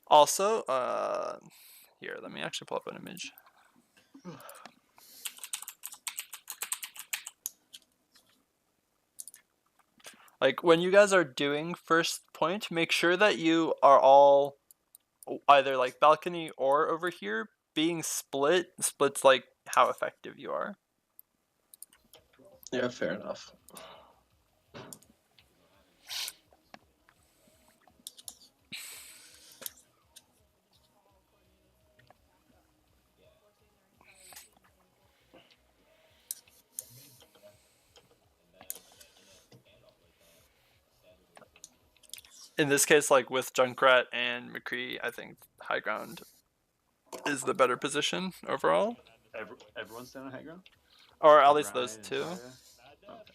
Also, here, let me actually pull up an image. Like, when you guys are doing first point, make sure that you are all either like balcony or over here. Being splits like how effective you are. Yeah, fair enough. In this case, like with Junkrat and McCree, I think high ground is the better position overall. Everyone's standing on high ground? Or at least those Ryan two. and Zarya? Okay.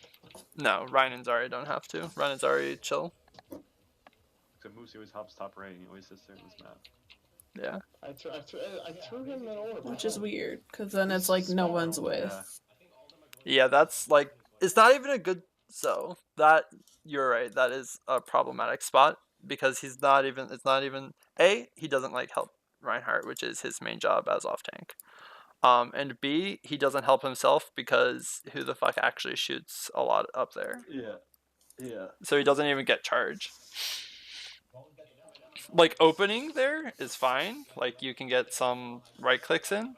No, Ryan and Zarya don't have to. Ryan and Zarya chill. So Moose always hops top right and he always sits there in this map. Yeah. I threw him in order. Which is weird, because then it's like no one's with. Yeah. Yeah, that's like, it's not even a good, so that, you're right, that is a problematic spot, because he doesn't like help Reinhardt, which is his main job as off tank. And B, he doesn't help himself because who the fuck actually shoots a lot up there? Yeah. So he doesn't even get charge. Like, opening there is fine. Like, you can get some right clicks in.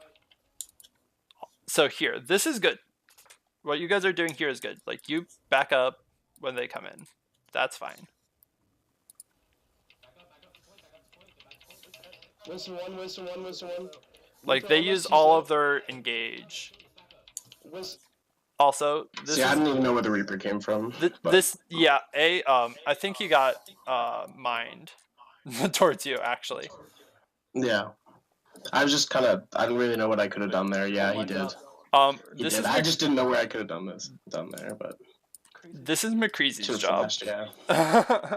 So here, this is good. What you guys are doing here is good. Like, you back up when they come in. That's fine. Winston 1, Winston 1, Winston 1. Like, Reaper they on use us, all he's of their engage. Winston. Also, this See, I is didn't even know where the Reaper came from. But this. Yeah, I think he got mined towards you actually. yeah, I was just kind of. I didn't really know what I could have done there. Yeah, he did. He This did. is I just didn't know where I could have done there, but this is McCreasy's should have job. flashed. Yeah.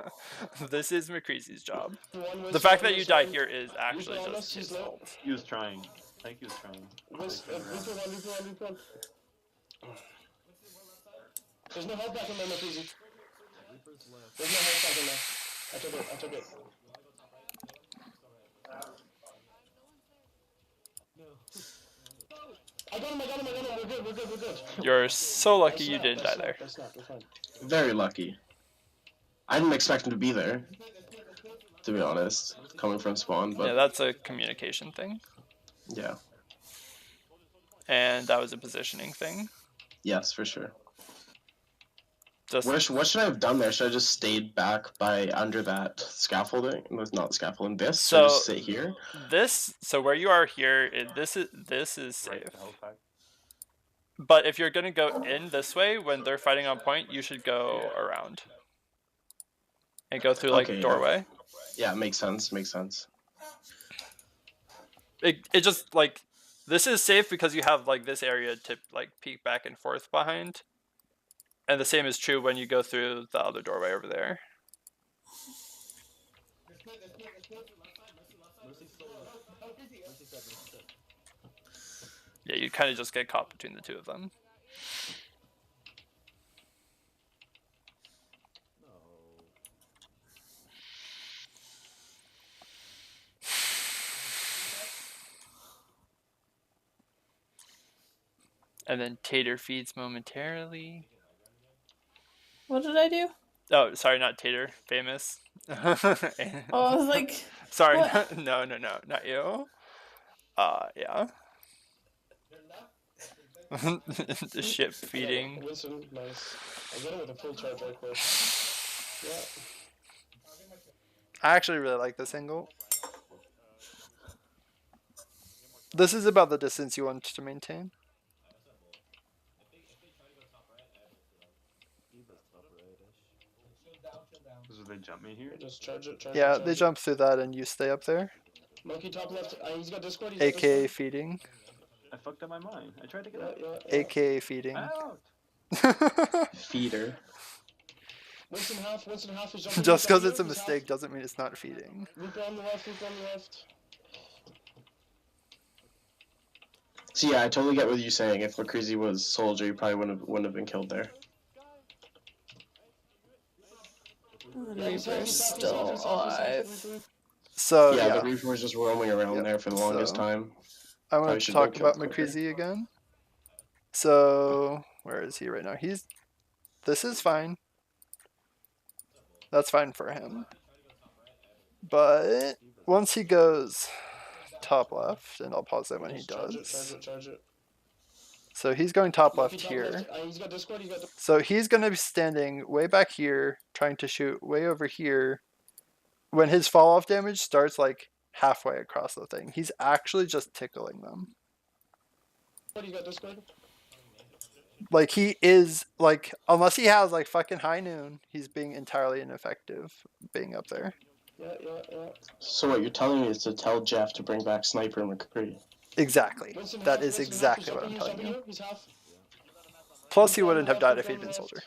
This is McCreasy's job. One, The fact that you die here is actually Reaper on just us, his he's low. fault. He was trying. I think he was trying. Reaper 1, Reaper 1, Reaper 1. There's no health back in there, McCreasy. There's no health back in there. I took it, I took it. I got him, I got him, I got him. We're good, we're good, we're good. You're so lucky you didn't die there. I snapped, we're fine. Very lucky. I didn't expect him to be there. To be honest, coming from spawn, but Yeah, that's a communication thing, yeah. and that was a positioning thing. Yes, for sure. Just What should I have done there? Should I just stayed back by under that scaffolding? No, it's not the scaffolding. This. Should I just sit here? so where you are here, this is Right safe. to health pack. But if you're gonna go in this way when they're fighting on point, you should go around and go through like Okay, yeah. doorway. Yeah, makes sense. Makes sense. It just like this is safe because you have like this area to like peek back and forth behind, and the same is true when you go through the other doorway over there. Yeah, you kind of just get caught between the two of them. And then Tater feeds momentarily. What did I do? Oh, sorry, not Tater. Famous. Oh, I was like, Sorry, what? no, not you. Yeah. The ship feeding. Winston, nice. I got him with a full charge right quick. Yeah. I actually really like this angle. This is about the distance you want to maintain. So they jump me here? Just charge it, charge Yeah, it. they jump through that and you stay up there. Monkey top left. He's got Discord. He's got AKA Discord. feeding. I fucked up my mind. I tried to get Yeah, out. yeah. AKA feeding. Out! Feeder. Winston half is jumping. Just because it's a He's mistake half. doesn't mean it's not feeding. Reaper on the left, Reaper on the left. So yeah, I totally get what you're saying. If McCreasy was soldier, he probably wouldn't have been killed there. Reaper's still alive. So Yeah, yeah, the Reaper was just roaming around Yep, there for the longest so- time. I Probably want to should talk have about killed quicker. McCreasy again. So where is he right now? This is fine. That's fine for him. But once he goes top left, and I'll pause it when he Just charge it, does. charge it. So he's going top Monkey left top here. left. He's got Discord. He's got. So he's going to be standing way back here, trying to shoot way over here. When his fall off damage starts like halfway across the thing, he's actually just tickling them. What, you got Discord? Like he is like, unless he has like fucking high noon, he's being entirely ineffective being up there. Yeah. So what you're telling me is to tell Jeff to bring back Sniper and McCree. Exactly. Winston That half, is Winston half, exactly what I'm he's telling jumping you. He's half. Plus, he wouldn't have died if he'd been soldier.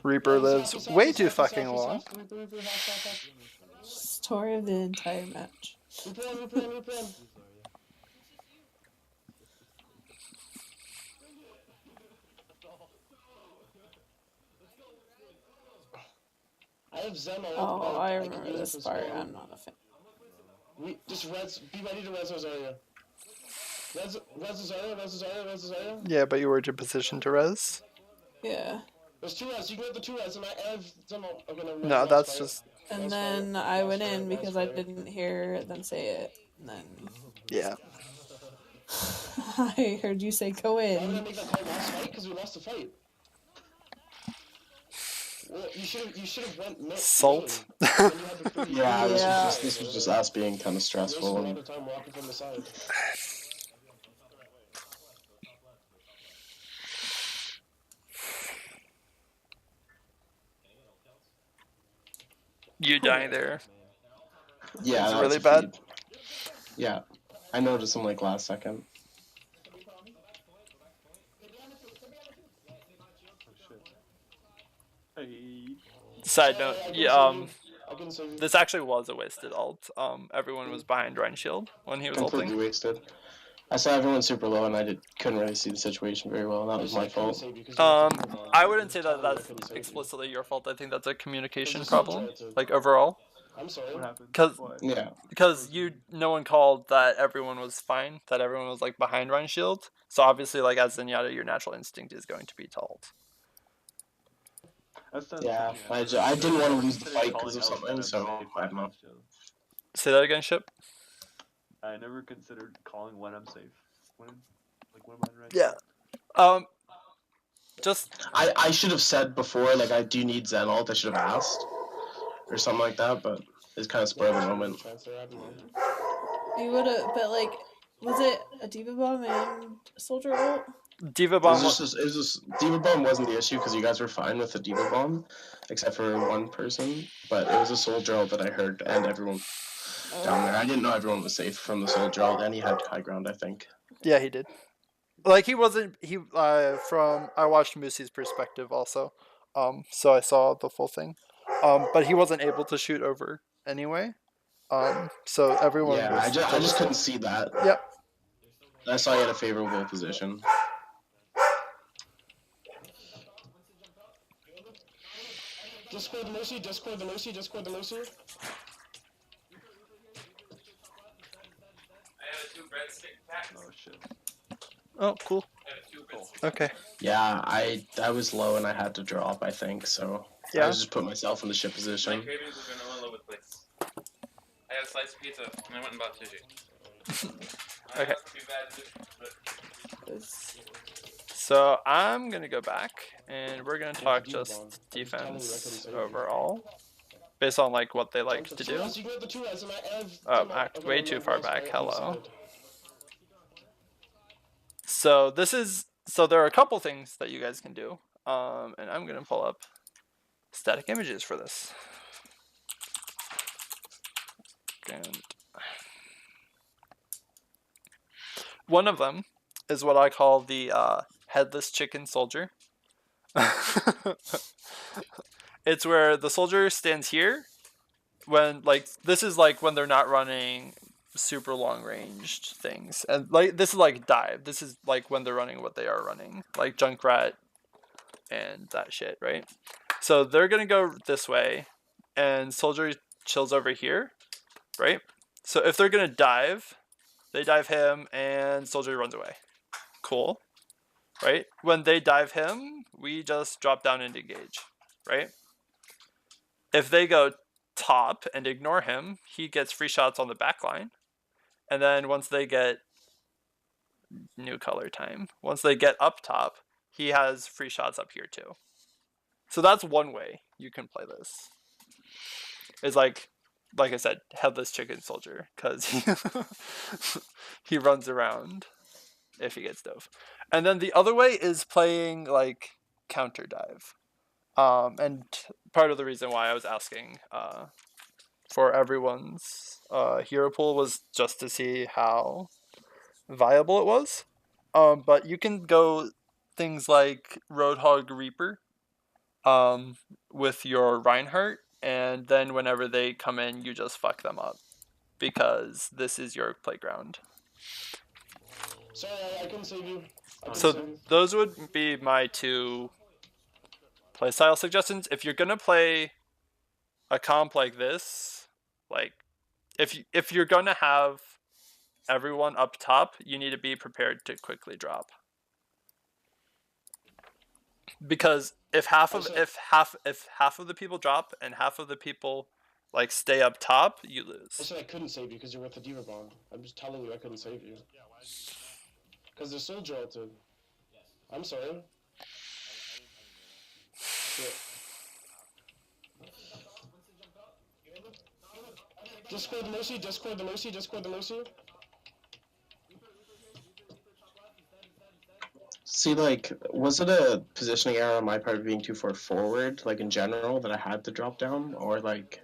Reaper lives way too fucking long. Reaper, half. Story of the entire match. Reaper on. I have Zen on. Oh, I can remember use this it for part. spawn. I'm not a fan. Just res. Be ready to res Rosario. Res Rosario. Yeah, but you were in position to res. Yeah. There's two res. You can get the two res, and I have Zen on. Okay, never mind. No, that's just And then I went in because I didn't hear them say it. And then yeah. I heard you say go Why would I in. make that call last fight? Because we lost the fight. Well, you should have went Salt. main. Then you had the free. Yeah, Yeah. this was just us being kind of Wasting a stressful. lot And of time walking from the side. You dying there. yeah, It's that's really a bad. feed. Yeah, I noticed him like last second. Hey. Side note, I can yeah, save you. I can save you. this actually was a wasted ult. Everyone was behind Ryan Shield when he was Completely ulting. wasted. I saw everyone super low, and I couldn't really see the situation very well, and that was my fault. I wouldn't say that that's explicitly your fault. I think that's a communication problem, like overall. I'm sorry. What happened? Cause, What? Yeah, because no one called that everyone was fine, that everyone was like behind Ryan Shield. So obviously, like as Zenyatta, your natural instinct is going to be to ult. yeah. I didn't want to lose the fight because of something, so I don't know. Say that again, Ship. I never considered calling when I'm safe. When am I right? Yeah. Just I should have said before, like, I do need Zen ult. I should have asked or something like that, but it's kind of spur of the moment. You would have, but like, was it a Diva Bomb and Soldier ult? Diva Bomb. Diva Bomb wasn't the issue because you guys were fine with the Diva Bomb, except for one person. But it was a Soldier ult that I heard, and everyone down there. I didn't know everyone was safe from the Soldier ult, and he had high ground, I think. Yeah, he did. Like he wasn't. From I watched Moosey's perspective also, so I saw the full thing, but he wasn't able to shoot over anyway. So everyone. Yeah, I just couldn't see that. Yep. I saw you had a favorable position. Discord the Mercy, Discord the Mercy, Discord the Mercy. Oh shit. Oh, cool. Okay. Yeah, I was low and I had to drop, I think, so Yeah. I just put myself in the ship position. My cravings have been all over the place. I had a slice of pizza and I went and bought sushi. Okay. Too bad, but So I'm gonna go back and we're gonna talk just defense overall, based on like what they like to do. Oh, act way too far back. Hello. So there are a couple things that you guys can do, and I'm gonna pull up static images for this. And one of them is what I call the headless chicken soldier. It's where the soldier stands here when this is like when they're not running super long ranged things, and like this is like dive. This is like when they're running what they are running, like Junkrat and that shit, right? So they're gonna go this way, and soldier chills over here, right? So if they're gonna dive, they dive him, and soldier runs away. Cool, right? When they dive him, we just drop down and engage, right? If they go top and ignore him, he gets free shots on the back line. And then once they get new color time, once they get up top, he has free shots up here too. So that's one way you can play this. It's like I said, headless chicken soldier, because he runs around if he gets dove. And then the other way is playing like counter dive. And part of the reason why I was asking for everyone's hero pool was just to see how viable it was. But you can go things like Roadhog Reaper with your Reinhardt, and then whenever they come in, you just fuck them up because this is your playground. Sorry, I couldn't save you. So those would be my two playstyle suggestions. If you're gonna play a comp like this, like if you're gonna have everyone up top, you need to be prepared to quickly drop. Because if half of the people drop and half of the people like stay up top, you lose. I said I couldn't save you because you're with the Diva Bomb. I'm just telling you I couldn't save you. Because they're soldier ulted. I'm sorry. Shit. Discord the Mercy, Discord the Mercy, Discord the Mercy. See, like, was it a positioning error on my part being too far forward, like in general, that I had to drop down, or like,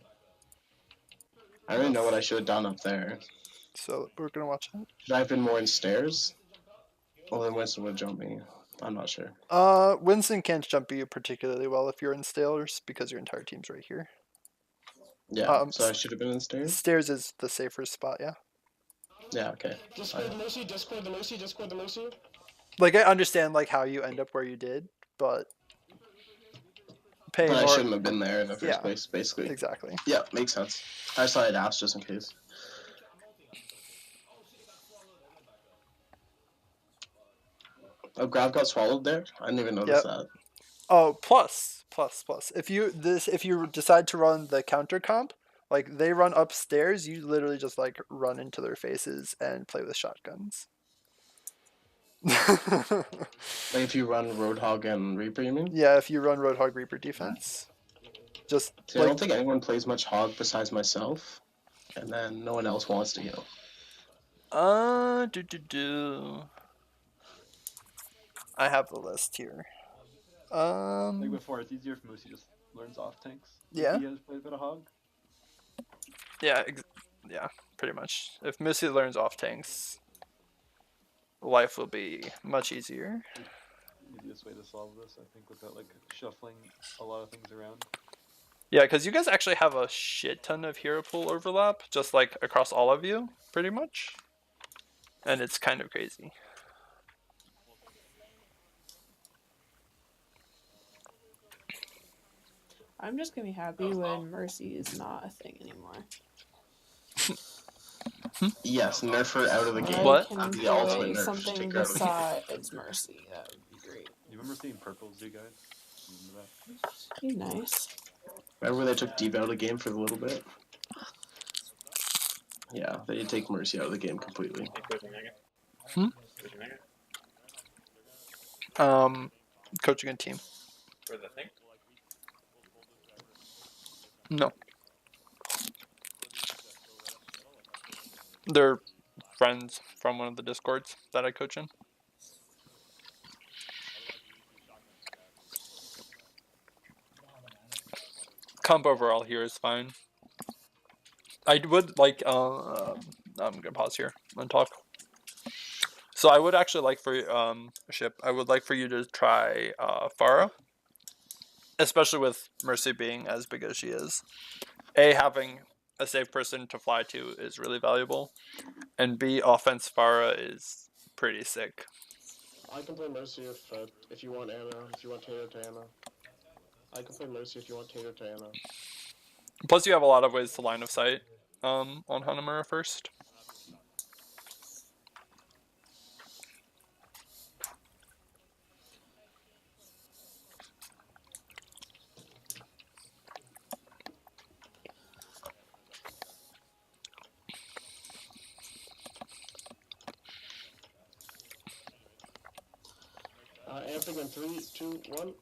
I don't even know what I should have done up there. So we're gonna watch it. Should I have been more in stairs? Well, then Winston would jump me. I'm not sure. Winston can't jump you particularly well if you're in stairs because your entire team's right here. Yeah, so I should have been in stairs? Stairs is the safer spot, yeah. Yeah, okay. Discord the Mercy, Discord the Mercy, Discord the Mercy. Like, I understand, like, how you end up where you did, but... But I shouldn't have been there in the first Yeah, place, basically. exactly. Yeah, makes sense. I just thought I'd ask just in case. Oh, Grav got swallowed there? I didn't even notice that. Oh, plus. If you decide to run the counter comp, like, they run upstairs, you literally just, like, run into their faces and play with shotguns. Like if you run Roadhog and Reaper, you mean? Yeah, if you run Roadhog Reaper defense. Just See, I don't think anyone plays much Hog besides myself, and then no one else wants to heal. I have the list here. Like before, it's easier if Moosey just learns off tanks. Yeah. He has played a bit of Hog. Yeah, yeah, pretty much. If Missy learns off tanks, life will be much easier. Easiest way to solve this, I think, without like shuffling a lot of things around. Yeah, because you guys actually have a shit ton of hero pool overlap, just like across all of you, pretty much. And it's kind of crazy. I'm just gonna be happy when Mercy is not a thing anymore. Yes, nerf her out of the game. What? Can The ultimate play nerf. something Take her out of the game. besides Mercy. That would be great. You remember seeing purples, you guys? Remember that? Be nice. Remember when they took Deep out of the game for a little bit? Yeah, they did take Mercy out of the game completely. Coaching a team. For the thing? No. They're friends from one of the Discords that I coach in. Comp overall here is fine. I would like, I'm gonna pause here and talk. So I would actually like for, Ship, I would like for you to try, Pharah. Especially with Mercy being as big as she is. A, having a safe person to fly to is really valuable. And B, offense Pharah is pretty sick. I can play Mercy if you want Anna, if you want Tater to Anna. I can play Mercy if you want Tater to Anna. Plus you have a lot of ways to line of sight on Hanamura first. Amping in 3, 2, 1.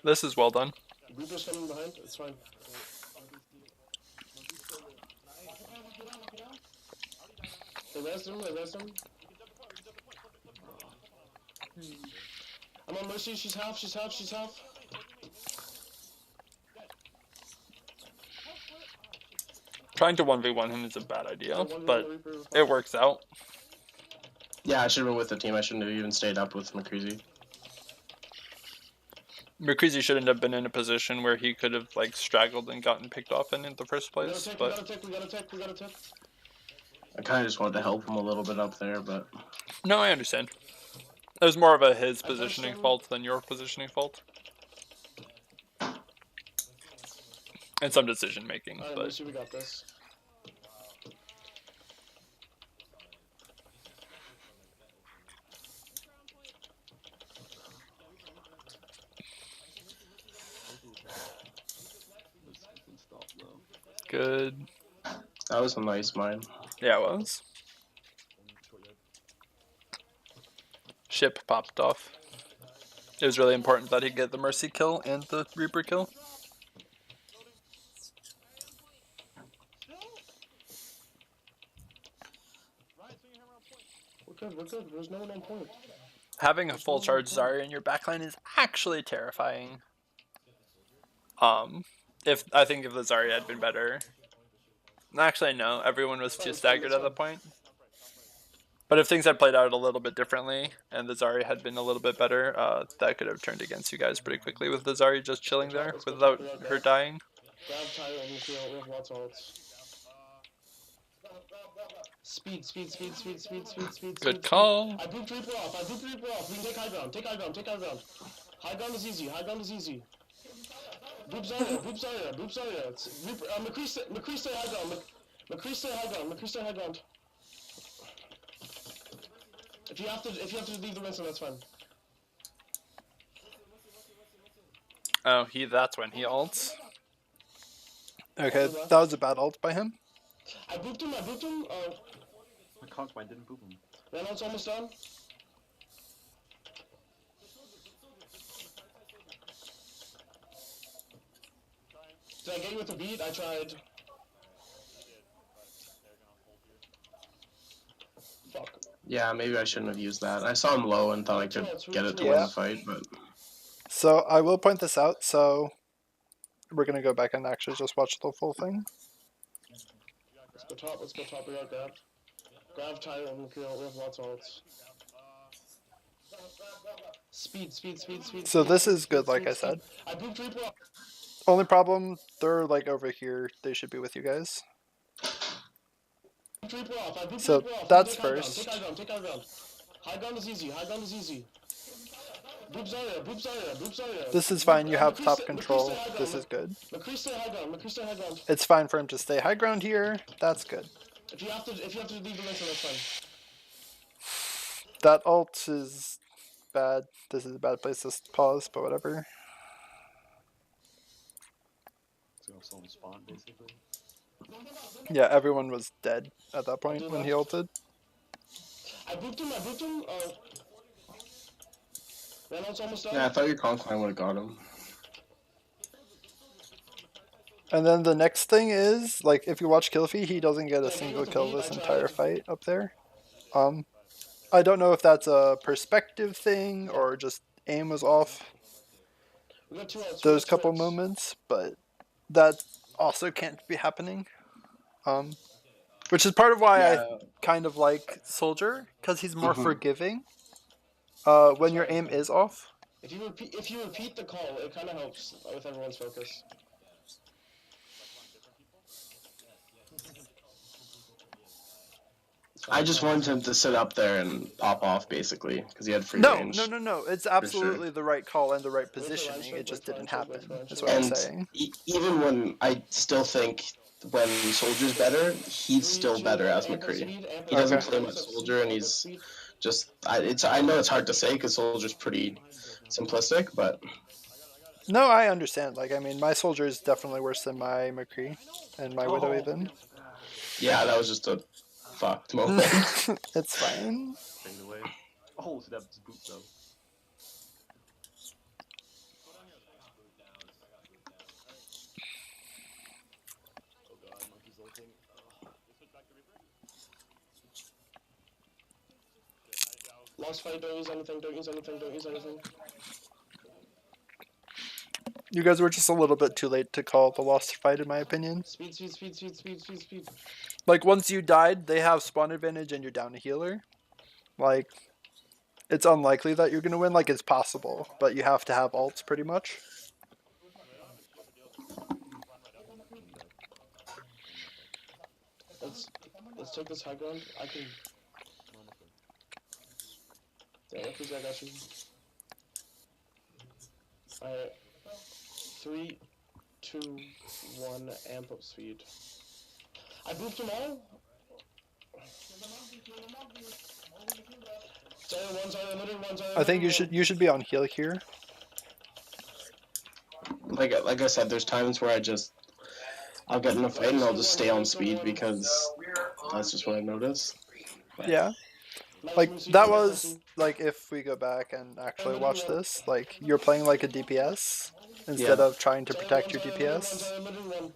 This is well done. Reaper's coming behind, it's fine. They rezzed him. I'm on Mercy, she's half. Trying to 1v1 him is a bad idea, but it works out. Yeah, I should have been with the team. I shouldn't have even stayed up with McCreasy. McCreasy shouldn't have been in a position where he could have like straggled and gotten picked off in the first place. We got a tech. I kind of just wanted to help him a little bit up there, but... No, I understand. It was more of a his positioning fault than your positioning fault. And some decision making, Alright, but... Mercy, we got this. Good. That was a nice mine. Yeah, it was. Ship popped off. It was really important that he get the Mercy kill and the Reaper kill. We're good, we're good. There's no one on point. Having a full charge Zarya in your backline is actually terrifying. If the Zarya had been better. Actually, no, everyone was too staggered at that point. But if things had played out a little bit differently and the Zarya had been a little bit better, that could have turned against you guys pretty quickly with the Zarya just chilling there without her dying. Grab Tyler and Nikhil, we have lots of ults. Speed. Good call. I booped Reaper off. We can take high ground. Take high ground. High ground is easy. Boop Zarya. Reaper, McCree stay high ground. McCree stay high ground. If you have to leave the Winston, that's fine. Oh, that's when he ults. Okay, that was a bad ult by him. I booped him. My Conquine didn't boop him. That ult's almost done. Did I get you with a beat? I tried. Fuck. Yeah, maybe I shouldn't have used that. I saw him low and thought I could get it to win the fight, but... So I will point this out, so we're going to go back and actually just watch the full thing. Let's go top, we got grabbed. Grab Tyler and Nikhil, we have lots of ults. Speed. So this is good, like I said. I booped Reaper off. Only problem, they're like over here. They should be with you guys. So that's first. Take high ground. High ground is easy. Boop Zarya. This is fine. You have top control. This is good. McCree stay high ground. It's fine for him to stay high ground here. That's good. If you have to leave the Winston, that's fine. That ult is bad. This is a bad place to pause, but whatever. So someone spawn basically. Yeah, everyone was dead at that point when he ulted. I booped him. That ult's almost done. Yeah, I thought your Conquine would have got him. And then the next thing is, like, if you watch Killfy, he doesn't get a single kill this entire fight up there. I don't know if that's a perspective thing or just aim was off those couple moments, but that also can't be happening. Which is part of why I kind of like Soldier, because he's more forgiving when your aim is off. If you repeat the call, it kind of helps with everyone's focus. I just wanted him to sit up there and pop off, basically, because he had free range. No. It's absolutely the right call and the right positioning. It just didn't happen. That's what I'm saying. Even when I still think when Soldier's better, he's still better as McCree. He doesn't play much Soldier, and he's just... I know it's hard to say because Soldier's pretty simplistic, but... No, I understand. Like, I mean, my Soldier is definitely worse than my McCree and my Widow even. Yeah, that was just a fucked moment. It's fine. Fade away. Oh, so that's boot though. Lost fight, don't use anything. You guys were just a little bit too late to call the lost fight, in my opinion. Speed. Like, once you died, they have spawn advantage and you're down a healer. Like, it's unlikely that you're going to win. Like, it's possible, but you have to have ults pretty much. Let's take this high ground. I can... Damn, please, I got you. Alright. 3, 2, 1, amp up speed. I booped them all? I think you should be on heal here. Like I said, there's times where I'll get in a fight and I'll just stay on speed because that's just what I noticed. But Yeah. Nice, Like Moosey. that Nice, was Moosey. like if we go back and actually watch this, like you're playing like a DPS instead Yeah. of trying to Sorry, protect one, your sorry, limited one, DPS. sorry, limited one.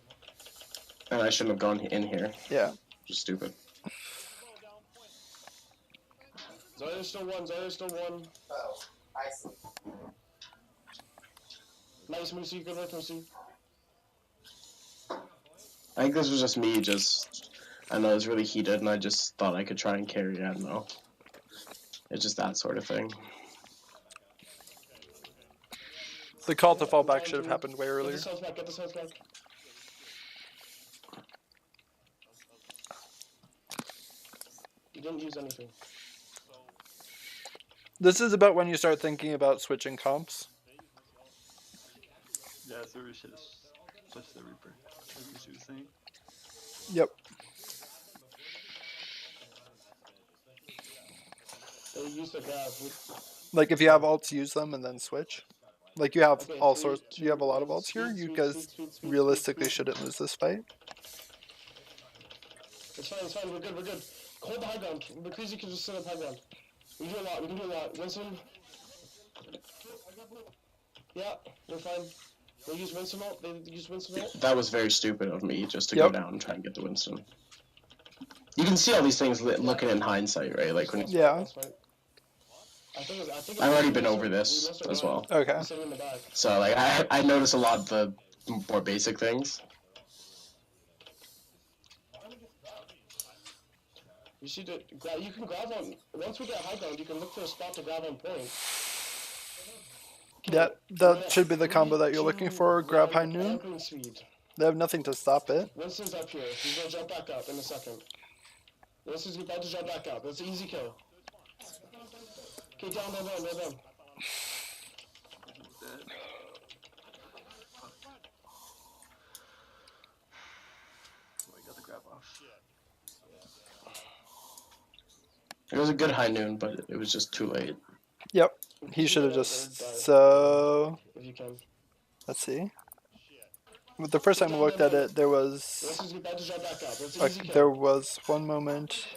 And I shouldn't have gone in here. Yeah. Just stupid. Zarya's still one, Zarya's still one. Nice, Moosey. Good work, Moosey. I think this was just me I know it was really heated and I just thought I could try and carry it. I don't know. It's just that sort of thing. The call to fall back should have happened way Get earlier. this health back, get this health back. You didn't use anything. This is about when you start thinking about switching comps. Yeah, so we should switch the Reaper, like she was saying. Yep. They use the grab. Like if you have alts, use them and then switch. Like you have Okay, all 3, sorts. 2, You have a lot of 1. alts here. Speed, You speed, guys speed, speed, speed, realistically speed, speed. shouldn't lose this fight. It's fine, we're good, we're good. Hold the high ground. The crazy can just sit up high ground. We can do a lot, we can do a lot. Winston. Yeah, we're fine. They use Winston ult, they use Winston ult. That was very stupid of me just to Yep. go down and try and get the Winston. You can see all these things looking in hindsight, right? Like when Yeah. That's fine. I think it I've already was been Winston. over We this lost our as guy. well. Okay. We sent him in the back. So like I notice a lot of the more basic things. You see the you can grab on once we get high ground, you can look for a spot to grab on point. That should be the combo that you're looking for. Grab high noon. Amping speed. They have nothing to stop it. Winston's up here. He's gonna jump back up in a second. Winston's about to jump back up. That's an easy kill. Okay, down. So I got the grab off. It was a good high noon, but it was just too late. Yep. He should have just. So If you can. let's see. But the first time I looked at it, there was Winston's about to jump back up. That's an easy kill. there was one moment,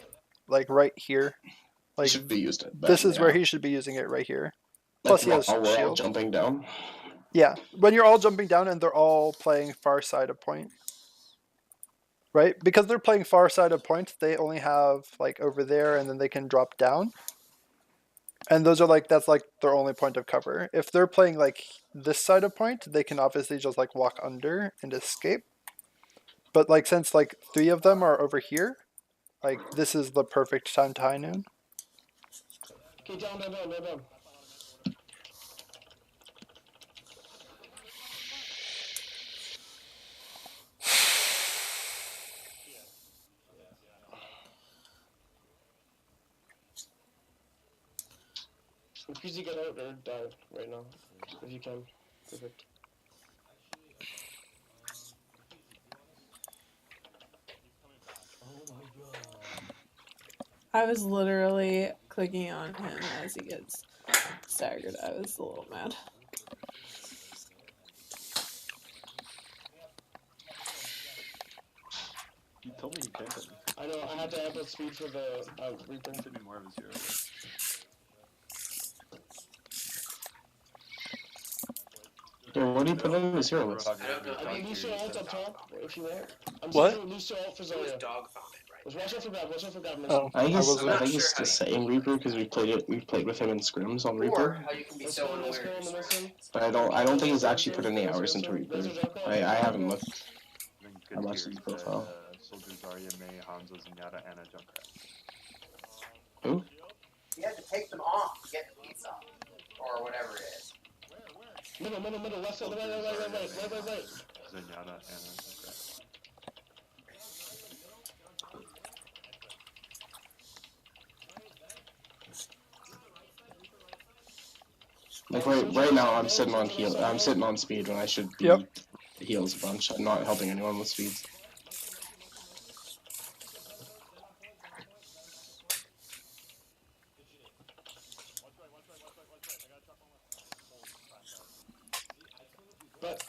like right here. He Like should be used it. this is where yeah. he should be using it right here. Like, Plus he has while we're all shield. jumping down. Yeah, when you're all jumping down and they're all playing far side of point. Right? Because they're playing far side of point, they only have like over there and then they can drop down. And those are like, that's like their only point of cover. If they're playing like this side of point, they can obviously just like walk under and escape. But like since like 3 of them are over here, like this is the perfect time to high noon. Okay, down. Please get out or die right now, if you can. Perfect. I was literally clicking on him as he gets staggered. I was a little mad. He told me he can't hit me. I know, I had to amp up speed for the Reaper. Should be more of his hero. Yeah, what do you put on his hero list? I mean, Lucio ult up top, if you want. I'm What? saying Lucio ult for It was Zarya. dog vomit, right? Watch out for grab, Oh, I think wasn't. I think he's just saying Reaper because we played with him in scrims on Or Reaper. how you can be Let's so go, unaware of your Winston. But I don't think he's actually put any hours into Reaper. I haven't looked. Then I good watched tier, his you profile. get, Soldier, Zarya, Mei, Hanzo, Zenyatta, and a Junkrat. Who? You had to take them off to get the pizza. Or whatever it is. Middle, left side, right. Zenyatta, and a Junkrat. Like right now, I'm sitting on heal. I'm sitting on speed when I should be Yep. heals a bunch. I'm not helping anyone with speeds. But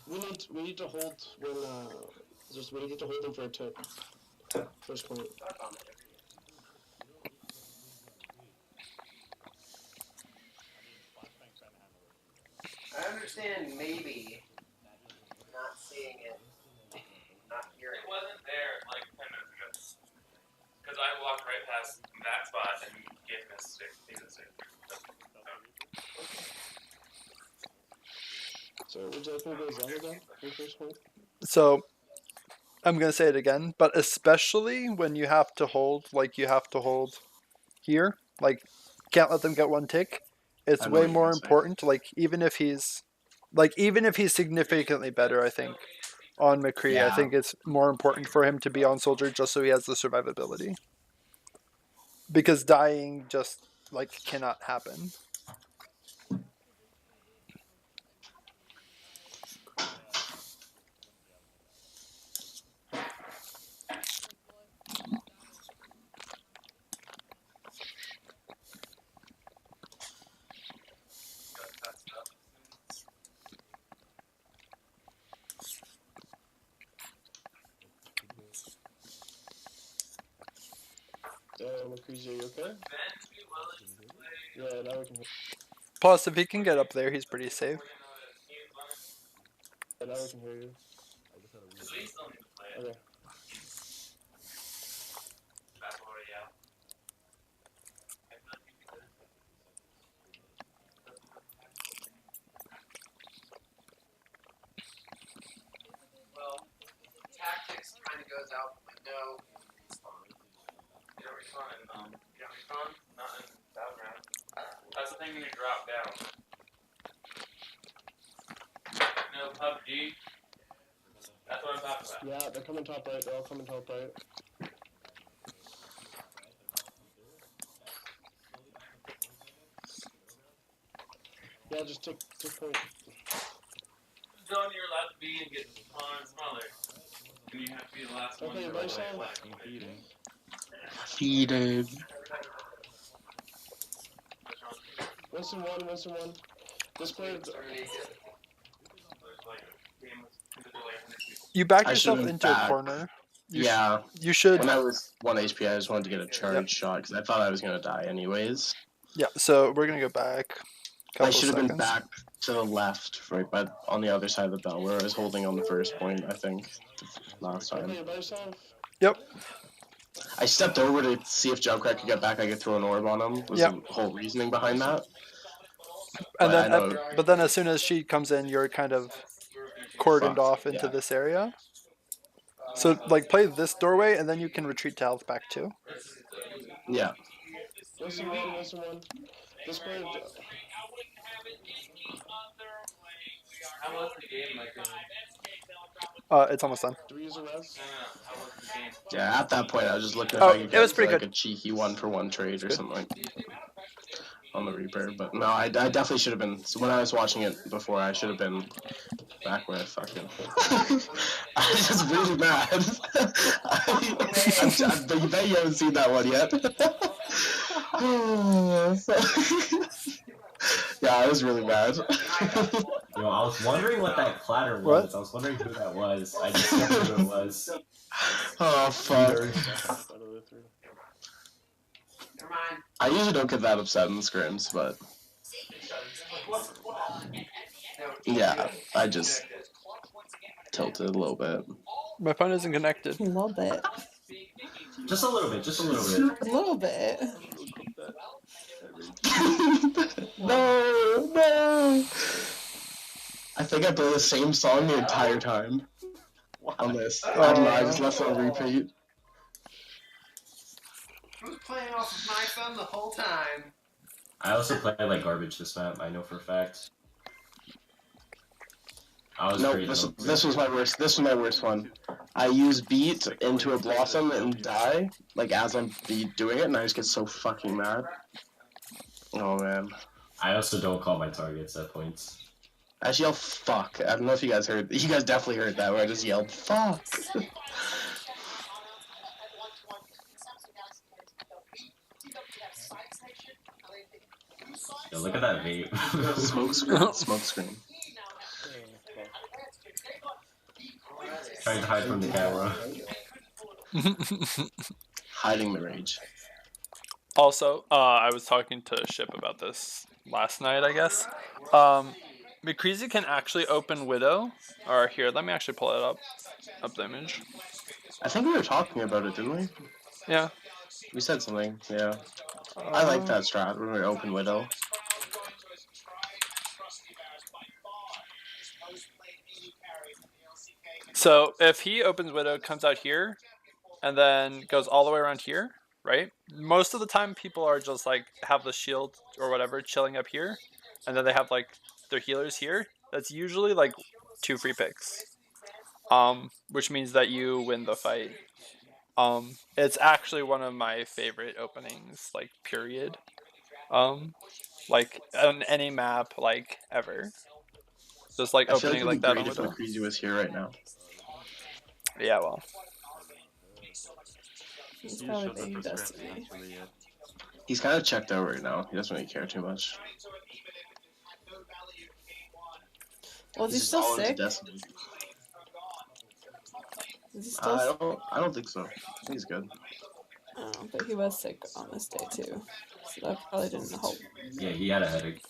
we need need to hold when we need to hold him for a tip. First point. I understand maybe not seeing it, not hearing It wasn't there like 10 minutes ago. Because I walked right past that spot and gave him a stick. So would you like me to go Zelda then for your first point? So I'm gonna say it again, but especially when you have to hold, like you have to hold here, like can't let them get one tick. It's I know way what you're more gonna say. important. Like even if he's significantly better, I think on McCree, I Yeah. think it's more important for him to be on Soldier just so he has the survivability. Because dying just like cannot happen. McCreasy, are you okay? Yeah, now we can hear. Plus, if he can get up there, he's pretty safe. Yeah, now we can hear you. Okay. Well, tactics kind of goes out the window. You don't respawn in, not in Battleground. That's the thing when you drop down. No, PUBG. That's what I'm talking about. Yeah, they're coming top right. They're all coming top right. Yeah, just take point. John, you're allowed to be and get smaller and smaller. And you have to be the last one Okay, to by roll away. Feeding. Winston one. Discord. You backed I yourself should've into a backed. corner. Yeah. You should. When I was 1 HP, I just wanted to get a charge shot because I thought I was gonna die anyways. Yeah, so we're gonna go back. I should have been back to the left, right, but on the other side of the bell where I was holding on the first point, I think, last time. Okay, by yourself. Yep. I stepped over to see if Junkrat could get back. I could throw an orb on him. Was Yep. the whole reasoning behind that. And But then, but then as soon as she comes in, you're kind of cordoned off into this area. So like play this doorway, and then you can retreat to health back too. Yeah. Winston one. Discord. How was the game, like? It's almost done. Do we use a res? How was the game? Yeah, at that point, I was just looking if Oh, I could it get was pretty like good. a cheeky 1-for-1 trade or something like on the Reaper. But no, I definitely should have been. So when I was watching it before, I should have been back where I fucking. I was just really mad. But you bet you haven't seen that one yet. Yeah, I was really mad. Yo, I was wondering what that clatter was. What? I was wondering who that was. I discovered who it was. Oh fuck. Never mind. I usually don't get that upset in scrims, but yeah, I just tilted a little bit. My phone isn't connected. A little bit. Just a little bit, just a little bit. A little bit. No. I think I play the same song the entire time. On this. I don't know, I just left it on repeat. I was playing off of my phone the whole time. I also play like garbage this map, I know for a fact. I was No, great, this was my worst. This was my worst one. I use beat into a blossom and die, like as I'm doing it, and I just get so fucking mad. Oh man. I also don't call my targets at points. I just yell fuck. I don't know if you guys heard. You guys definitely heard that where I just yelled fuck. Yo, look at that vape. Smoke screen. Smoke screen. Trying to hide from the camera. Hiding the rage. Also, I was talking to Ship about this last night, I guess. McCreasy can actually open Widow. Or here, let me actually pull it up the image. I think we were talking about it, didn't we? Yeah. We said something, yeah. I like that strat when we open Widow. So if he opens Widow, comes out here, and then goes all the way around here, right? Most of the time people are just like have the shield or whatever chilling up here, and then they have like their healers here. That's usually like 2 free picks. Which means that you win the fight. It's actually one of my favorite openings, like period. Like on any map, like ever. Just like I feel opening like like it'd be that great on if Widow. McCreasy was here right now. Yeah, well. He's He probably showed up playing for scraps Destiny. eventually, yeah. He's kind of checked out right now. He doesn't really care too much. Well, is he He's just still all into sick? Destiny. Is he still I don't think so. I think he's good. Oh, but he was sick on this day too. So that probably didn't help. Yeah, he had a headache.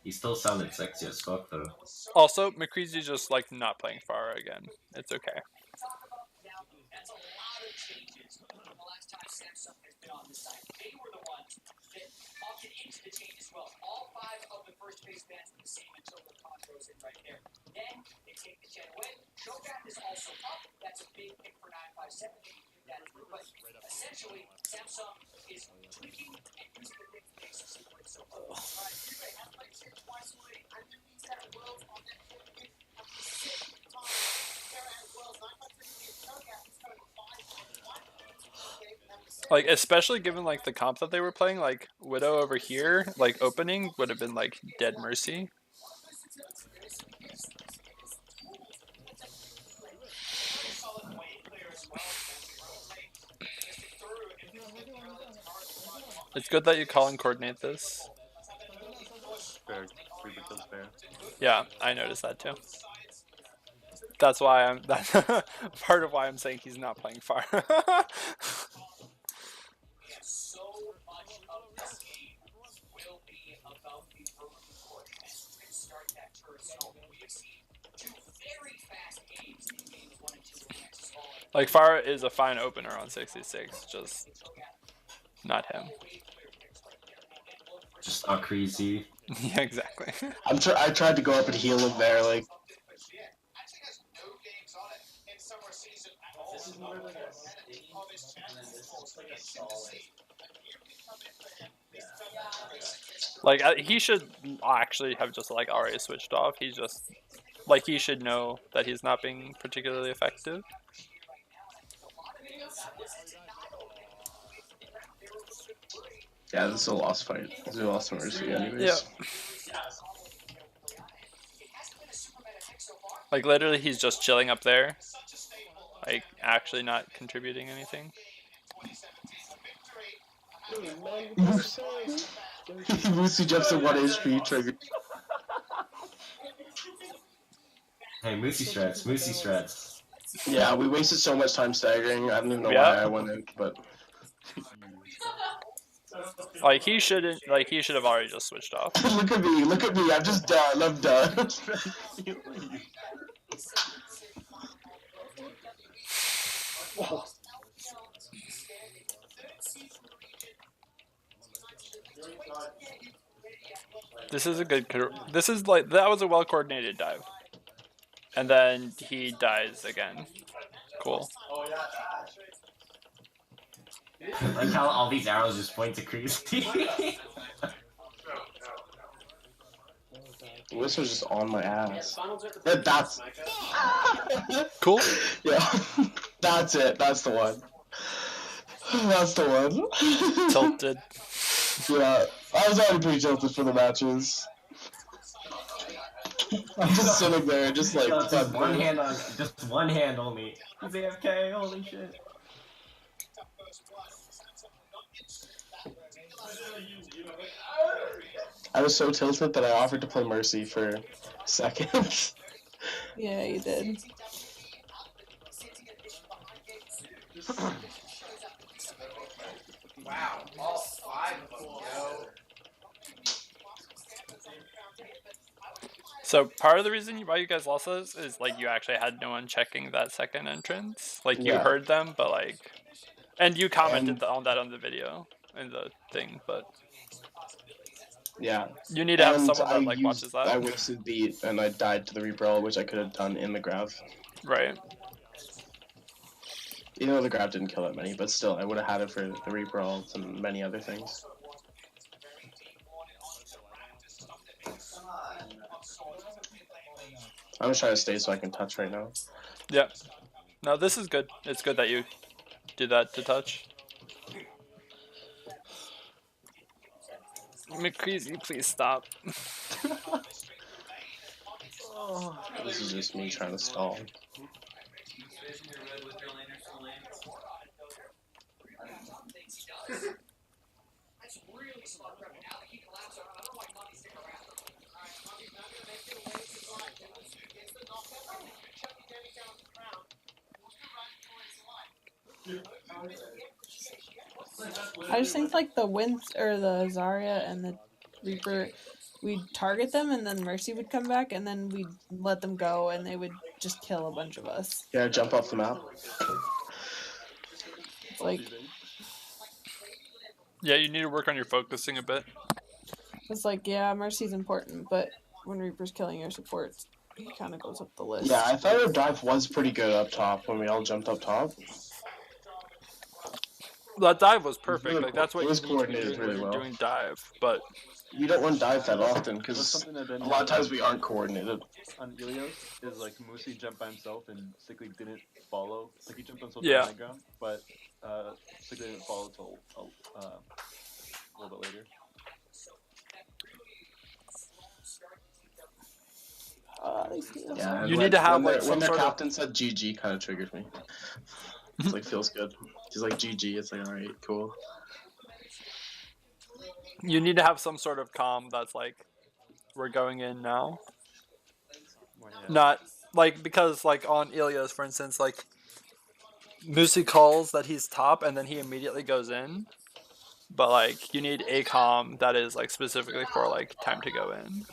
He still sounded sexy as fuck though. Also, McCreasy's just like not playing Pharah again. It's okay. Like, especially given like the comp that they were playing, like Widow over here, like opening would have been like dead mercy. It's good that you call and coordinate this. Fair. Reaper kills fair. Yeah, I noticed that too. That's why I'm. That's part of why I'm saying he's not playing far. Like Farah is a fine opener on 66, just not him. Just not crazy. Yeah, exactly. I tried to go up and heal him there, like. Like he should actually have just like already switched off. He's just like he should know that he's not being particularly effective. Yeah, this is a lost fight. This is a lost mercy, anyways. Yeah. Like literally, he's just chilling up there, like actually not contributing anything. Lucy jumps at 1 HP trigger. Hey, Moosey strats. Yeah, we wasted so much time staggering. I don't even know Yeah. why I went in, but Like he shouldn't. Like he should have already just switched off. look at me. I'm just done. I'm done. This is a good. This is like that was a well coordinated dive, and then he dies again. Cool. Like how all these arrows just point to crazy. This was just on my ass. Yeah, that's Cool. yeah. That's it. That's the one. That's the one. Tilted. Yeah, I was already pretty tilted for the matches. I'm just sitting there, just like just one hand only. He's AFK. Holy shit. I was so tilted that I offered to play Mercy for a second. Yeah, you did. Wow, all 5 of them, yo. So part of the reason why you guys lost this is like you actually had no one checking that second entrance. Like you Yeah. heard them, but like, and you commented And- on that on the video in the thing, but Yeah. you need to have And someone that like watches that. I wasted beat and I died to the Reaper, which I could have done in the Grav. Right. Even though the Grav didn't kill that many, but still, I would have had it for the Reaper ult and many other things. I'm just trying to stay so I can touch right now. Yeah. No, this is good. It's good that you did that to touch. McCreasy, please stop. This is just me trying to stall. I just think like the or the Zarya and the Reaper, we'd target them and then Mercy would come back and then we'd let them go and they would just kill a bunch of us. Yeah, jump off the map. It's like Yeah, you need to work on your focusing a bit. it's like yeah, Mercy's important, but when Reaper's killing your supports, he kind of goes up the list. Yeah, I thought our dive was pretty good up top when we all jumped up top. That dive was perfect. really Like that's what it you was need to be coordinated doing when really you're well. doing dive. But We don't want dive that often That's because something I've been a lot of times we aren't coordinated. on Ilios is like Musi jumped by himself and Sickly didn't follow. Like he jumped on social Yeah. high ground, but Sickly didn't follow till a little bit later. Yeah, You need to have, like, when some their sort of- captain said GG, kind of triggered me. It's like feels good. He's like GG. It's like all right, cool. you need to have some sort of calm that's like, we're going in now. Well, yeah. Not like because like on Ilios, for instance, like Musi calls that he's top and then he immediately goes in. But like you need a calm that is like specifically for like time to go in.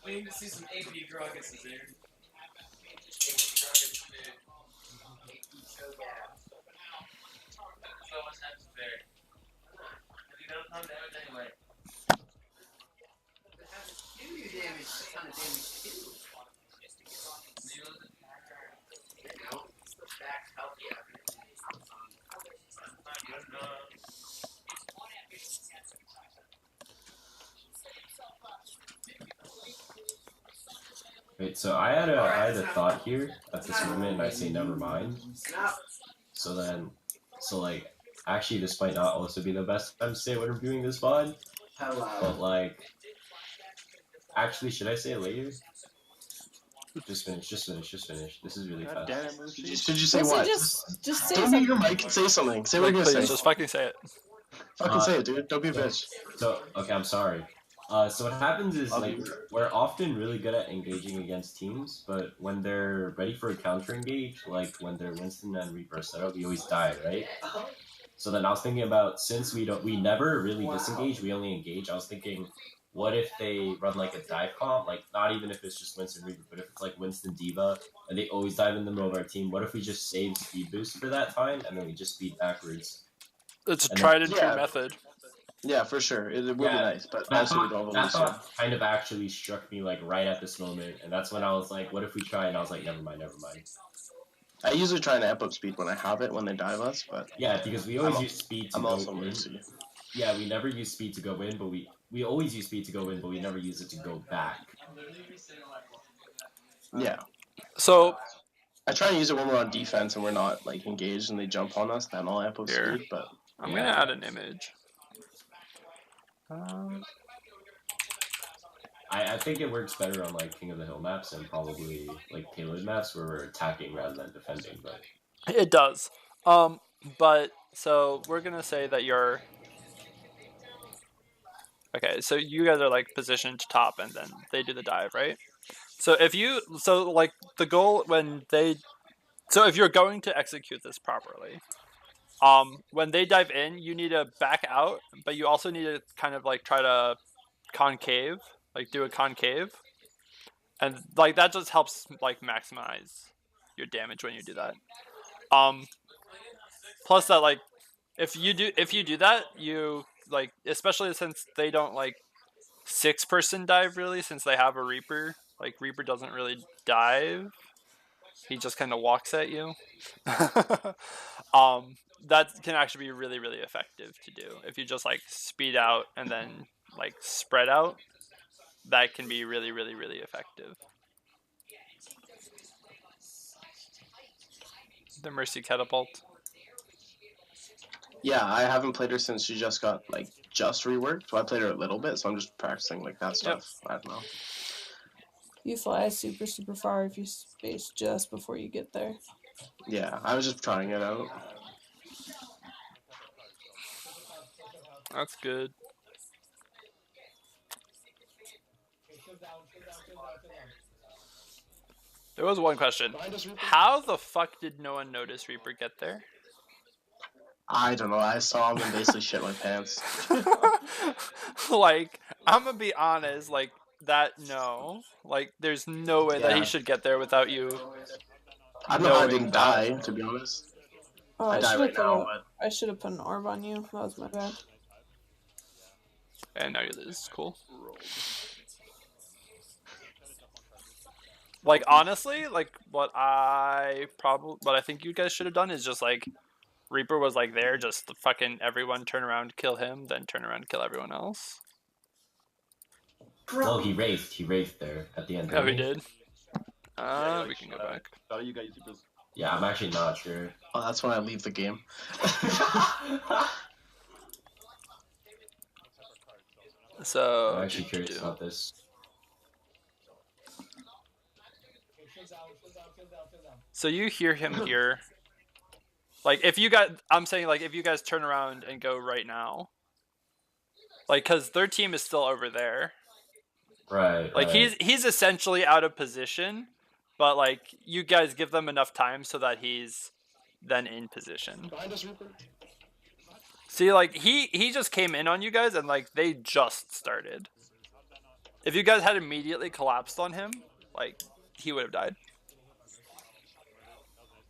We need to see some AP Gruggus, dude. So what's necessary? You don't come to it anyway. It has to do you damage, a ton of damage too. You know, the back's healthy after it. Wait, so I had a thought here at this moment, and I say never mind. So like, actually, this might not also be the best time to say when I'm doing this VOD, but like, actually, should I say it later? Just finish. This is really God fast. damn it, Musi. Should you say Mostly what? just say Don't mute something. your mic and say something. Say what Like, you're gonna please, say. just fucking say it. Fucking say it, dude. Don't be a bitch. So, okay, I'm sorry. So what happens is, Love like, you. we're often really good at engaging against teams, but when they're ready for a counter engage, like when they're Winston and Reaper setup, we always die, right? So then I was thinking about, since we never really disengage, we only engage, I was thinking, what if they run like a dive comp? Like, not even if it's just Winston Reaper, but if it's like Winston Diva, and they always dive in the middle of our team, what if we just save speed boost for that time, and then we just speed backwards? It's a And tried and true yeah. method. Yeah, for sure. It would be Yeah, nice, but That also we don't have a that Lucio. thought kind of actually struck me like right at this moment, and that's when I was like, "What if we try?" And I was like, "Never mind." I usually try and amp up speed when I have it when they dive us, but Yeah, because we always I'm- use speed to I'm go also in. Lucy. Yeah, we never use speed to go in, but we always use speed to go in, but we never use it to go back. Yeah. So I try and use it when we're on defense and we're not like engaged and they jump on us, then I'll amp up Here. speed, but I'm Yeah. gonna add an image. I think it works better on like King of the Hill maps and probably like tailored maps where we're attacking rather than defending. But It does. But so we're gonna say that you're Okay, so you guys are like positioned top, and then they do the dive, right? So if like the goal so if you're going to execute this properly, when they dive in, you need to back out, but you also need to kind of like try to concave, like do a concave, and like that just helps like maximize your damage when you do that. Plus that like if you do that, you like, especially since they don't like 6-person dive really, since they have a Reaper. Like Reaper doesn't really dive; he just kind of walks at you. That can actually be really really effective to do if you just like speed out and then like spread out. That can be really really really effective. The Mercy Catapult. Yeah, I haven't played her since she just got like just reworked. So I played her a little bit, so I'm just practicing like that stuff. I don't know. You fly super super far if you space just before you get there. Yeah, I was just trying it out. That's good. There was one question. How the fuck did no one notice Reaper get there? I don't know. I saw him and basically shit my pants. Like, I'm gonna be honest, like, that, no. Like, there's no way that he Yeah. should get there without you. I don't know how I knowing didn't that. die, to be honest. Oh, I I die should right have put now, but I should have put an orb on you. That was my bad. And now you lose. Cool. Like, honestly, like, what I think you guys should have done is just, like, Reaper was, like, there, just fucking everyone turn around, kill him, then turn around, kill everyone else. No, he wraithed. He wraithed there at the end. Oh, he didn't did? Yeah, We can go like, back. Thought you guys just Yeah, I'm actually not sure. oh, that's when I leave the game. So, I'm actually curious about this. So you hear him here. Like, if you guys, I'm saying, like, if you guys turn around and go right now. Like, because their team is still over there. Right. Like, right. he's essentially out of position, but, like, you guys give them enough time so that he's then in position. Behind us, Reaper. See, like, he just came in on you guys, and, like, they just started. If you guys had immediately collapsed on him, like, he would have died.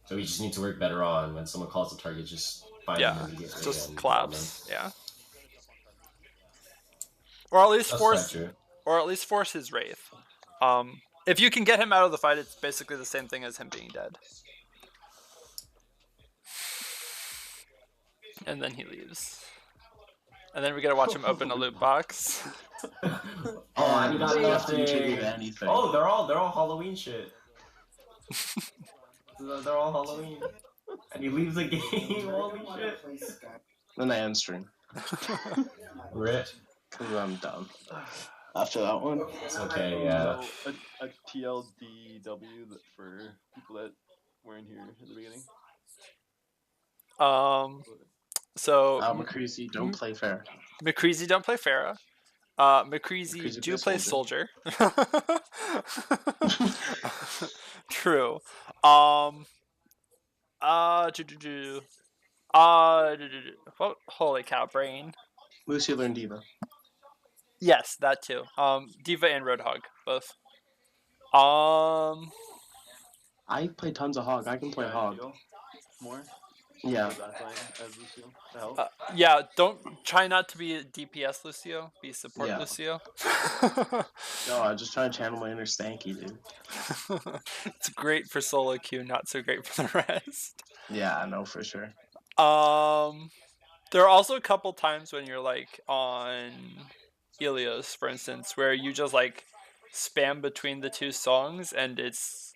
So we just need to work better on when someone calls the target, just find him immediately. Just and collapse. Yeah. Or at least That's force his wraith. If you can get him out of the fight, it's basically the same thing as him being dead. And then he leaves. And then we gotta watch him open a loot box. Oh, I got Doesn't have to nothing. contribute anything. Oh, they're all Halloween shit. They're all Halloween. And he leaves the game. Holy shit. Then I end stream. Rip. Because I'm done. After that one. It's okay, yeah. So a TLDW for people that weren't here at the beginning. So McCreasy, don't play fair. McCreasy don't play Farah. McCreasy McCreasy do play plays Soldier. True. Holy cow, brain. Lucy learned Diva. Yes, that too. Diva and Roadhog, both. I play tons of Hog. I can play Hog. More? Yeah. That time as Lucio to help. Yeah, don't try not to be a DPS Lucio. Be support Yeah. Lucio. No, I'm just trying to channel my inner Stanky, dude. It's great for solo queue, not so great for the rest. Yeah, I know for sure. There are also a couple times when you're like on Helios, for instance, where you just like spam between the two songs, and it's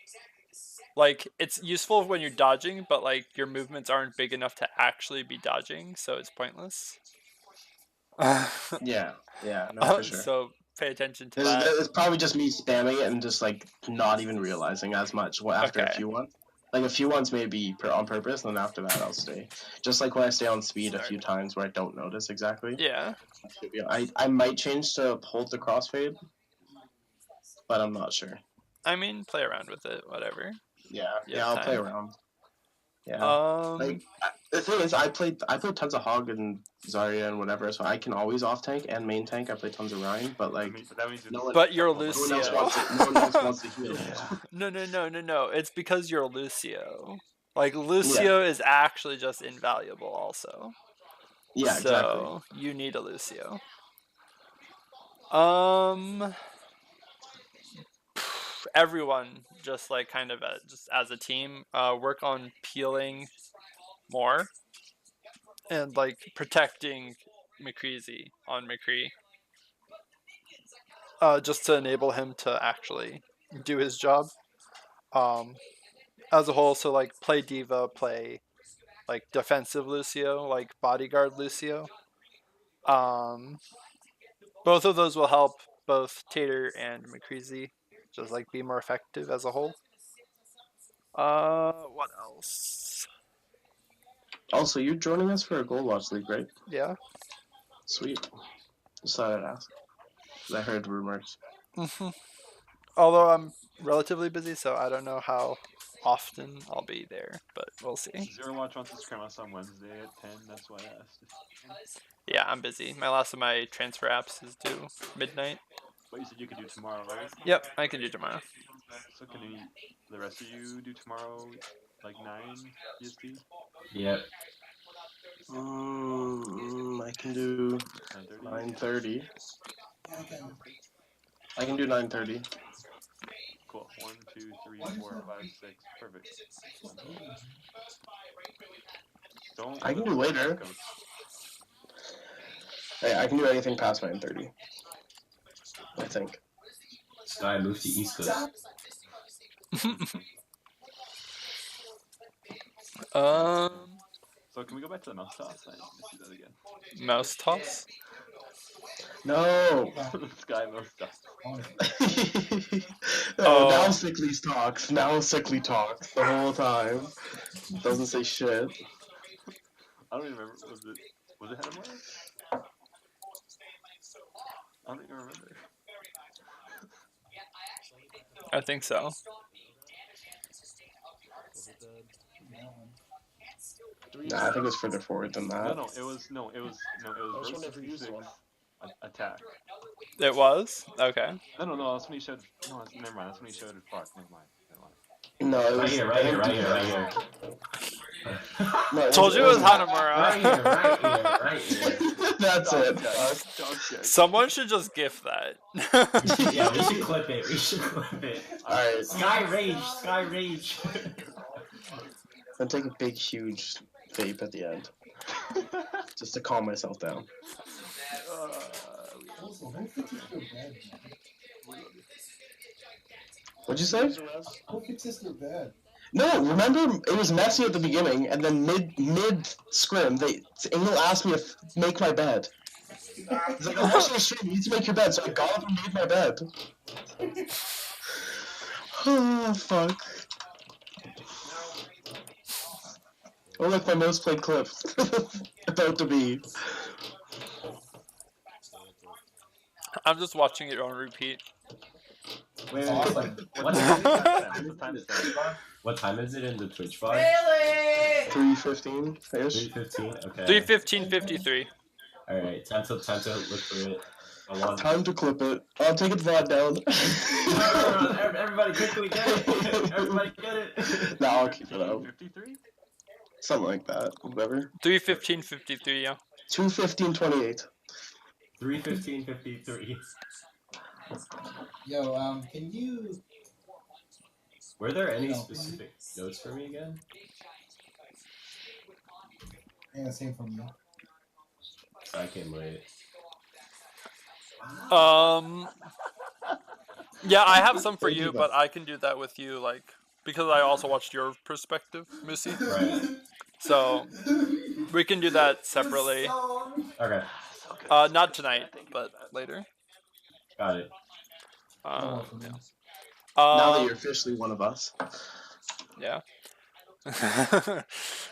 like it's useful when you're dodging, but like your movements aren't big enough to actually be dodging, so it's pointless. Yeah, no, for sure. So pay attention to that. It's probably just me spamming it and just like not even realizing as much after a few ones. Like a few ones maybe on purpose, and then after that I'll stay. Just like when I stay on speed a few times where I don't notice exactly. Yeah. I might change to hold the crossfade, but I'm not sure. I mean, play around with it, whatever. Yeah, You yeah, have I'll play time. around. Yeah. Um, The thing is, I played tons of Hog and Zarya and whatever, so I can always off tank and main tank. I play tons of Ryan, but like that means no one, but you're Hold on. no one else Lucio. wants to, no one else wants to heal. No. It's because you're Lucio. Like Lucio is actually just invaluable, also. Yeah, exactly. So you need a Lucio. Everyone just like kind of just as a team, work on peeling more and like protecting McCreasy on McCree. Just to enable him to actually do his job. As a whole, so like play Diva, play like defensive Lucio, like bodyguard Lucio. Both of those will help both Tater and McCreasy just like be more effective as a whole. What else? Also, you're joining us for a Goldwatch League, right? Yeah. Sweet. Just thought I'd ask. I heard rumors. Although I'm relatively busy, so I don't know how often I'll be there, but we'll see. Zero Watch wants to scrim us on Wednesday at 10. That's why I asked. Yeah, I'm busy. My last of my transfer apps is due midnight. But you said you could do tomorrow, right? Yep, I can do tomorrow. So can the rest of you do tomorrow, like 9 EST? Yep. I can do 9:30. I can do 9:30. Cool. 1, 2, 3, 4, 5, 6. Perfect. Don't. I can do later. Hey, I can do anything past 9:30. I think. Sky moved to East Coast. So can we go back to the mouse toss? I need to see that again. Mouse toss? No. Sky mouse toss. Now Sickly talks. Now Sickly talks the whole time. Doesn't say shit. I don't even remember. Was it Hanamura? I don't even remember. I think so. Nah, I think it was further forward than that. No, it was Rose 66 attack. It was? Okay. No, that's when he showed. No, never mind. That's when he showed Fark. Never mind. No, it was right here. No, Told you it was Hanamura. Right here. That's it. Someone should just gif that. Yeah, we should clip it. Alright. Sky rage. I'll take a big, huge vape at the end. Just to calm myself down. What'd you say? Go fix this in bed. No, remember it was messy at the beginning, and then mid scrim, Engel asked me to make my bed. He's like, "I'm watching the stream. You need to make your bed." So I got up and made my bed. Oh fuck! Oh look, my most played clip about to be. I'm just watching it on repeat. Wait, what time is it in the Twitch bar? 3:15 ish. 3:15. Okay. 3:15:53. All right, time to look for it. Time to clip it. I'll take it VOD down. No, everybody quickly get it. Everybody get it. No, I'll keep it up. 53? Something like that. Whatever. 3:15:53. Yeah. 2:15:28. 3:15:53. Yo, can you? Were there any specific notes for me again? Yeah, same from you. I came late. Yeah, I have some for you, but I can do that with you, like, because I also watched your perspective, Missy. Right. So we can do that separately. Okay. Not tonight, but later. Got it. Now that you're officially one of us. Yeah.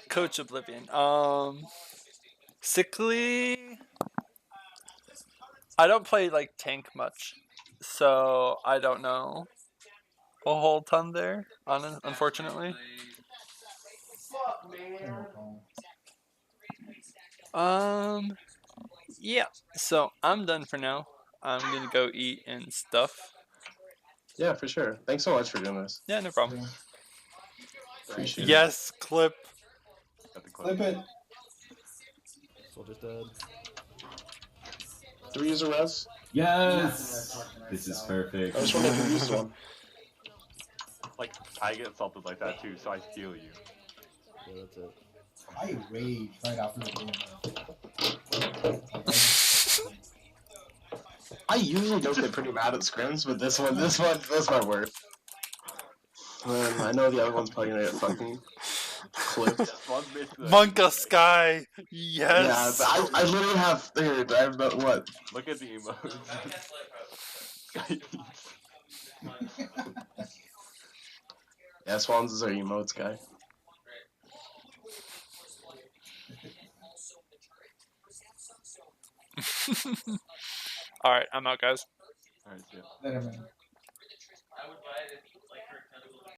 Coach Oblivion. Sickly. I don't play like tank much, so I don't know a whole ton there. Unfortunately. Yeah. So I'm done for now. I'm gonna go eat and stuff. Yeah, for sure. Thanks so much for doing this. Yeah, no problem. Yeah. Appreciate it. Yes, clip. Got the clip. Flip it. Soldier's dead. 3 is a res. Yes! This is perfect. I just want to use one. Like, I get something like that too, so I steal you. Yeah, that's it. I rage right after the game. I usually don't get pretty mad at scrims, but this one, that's my worst. I know the other one's probably gonna get fucking clipped. This one's basically like- Monka Sky. Yeah, Yes. but I literally have I have about what? Look at the emotes. Skype. Yeah, Swans is our emotes guy. All right, I'm out, guys. Alright, see ya. Later, man. I would buy it if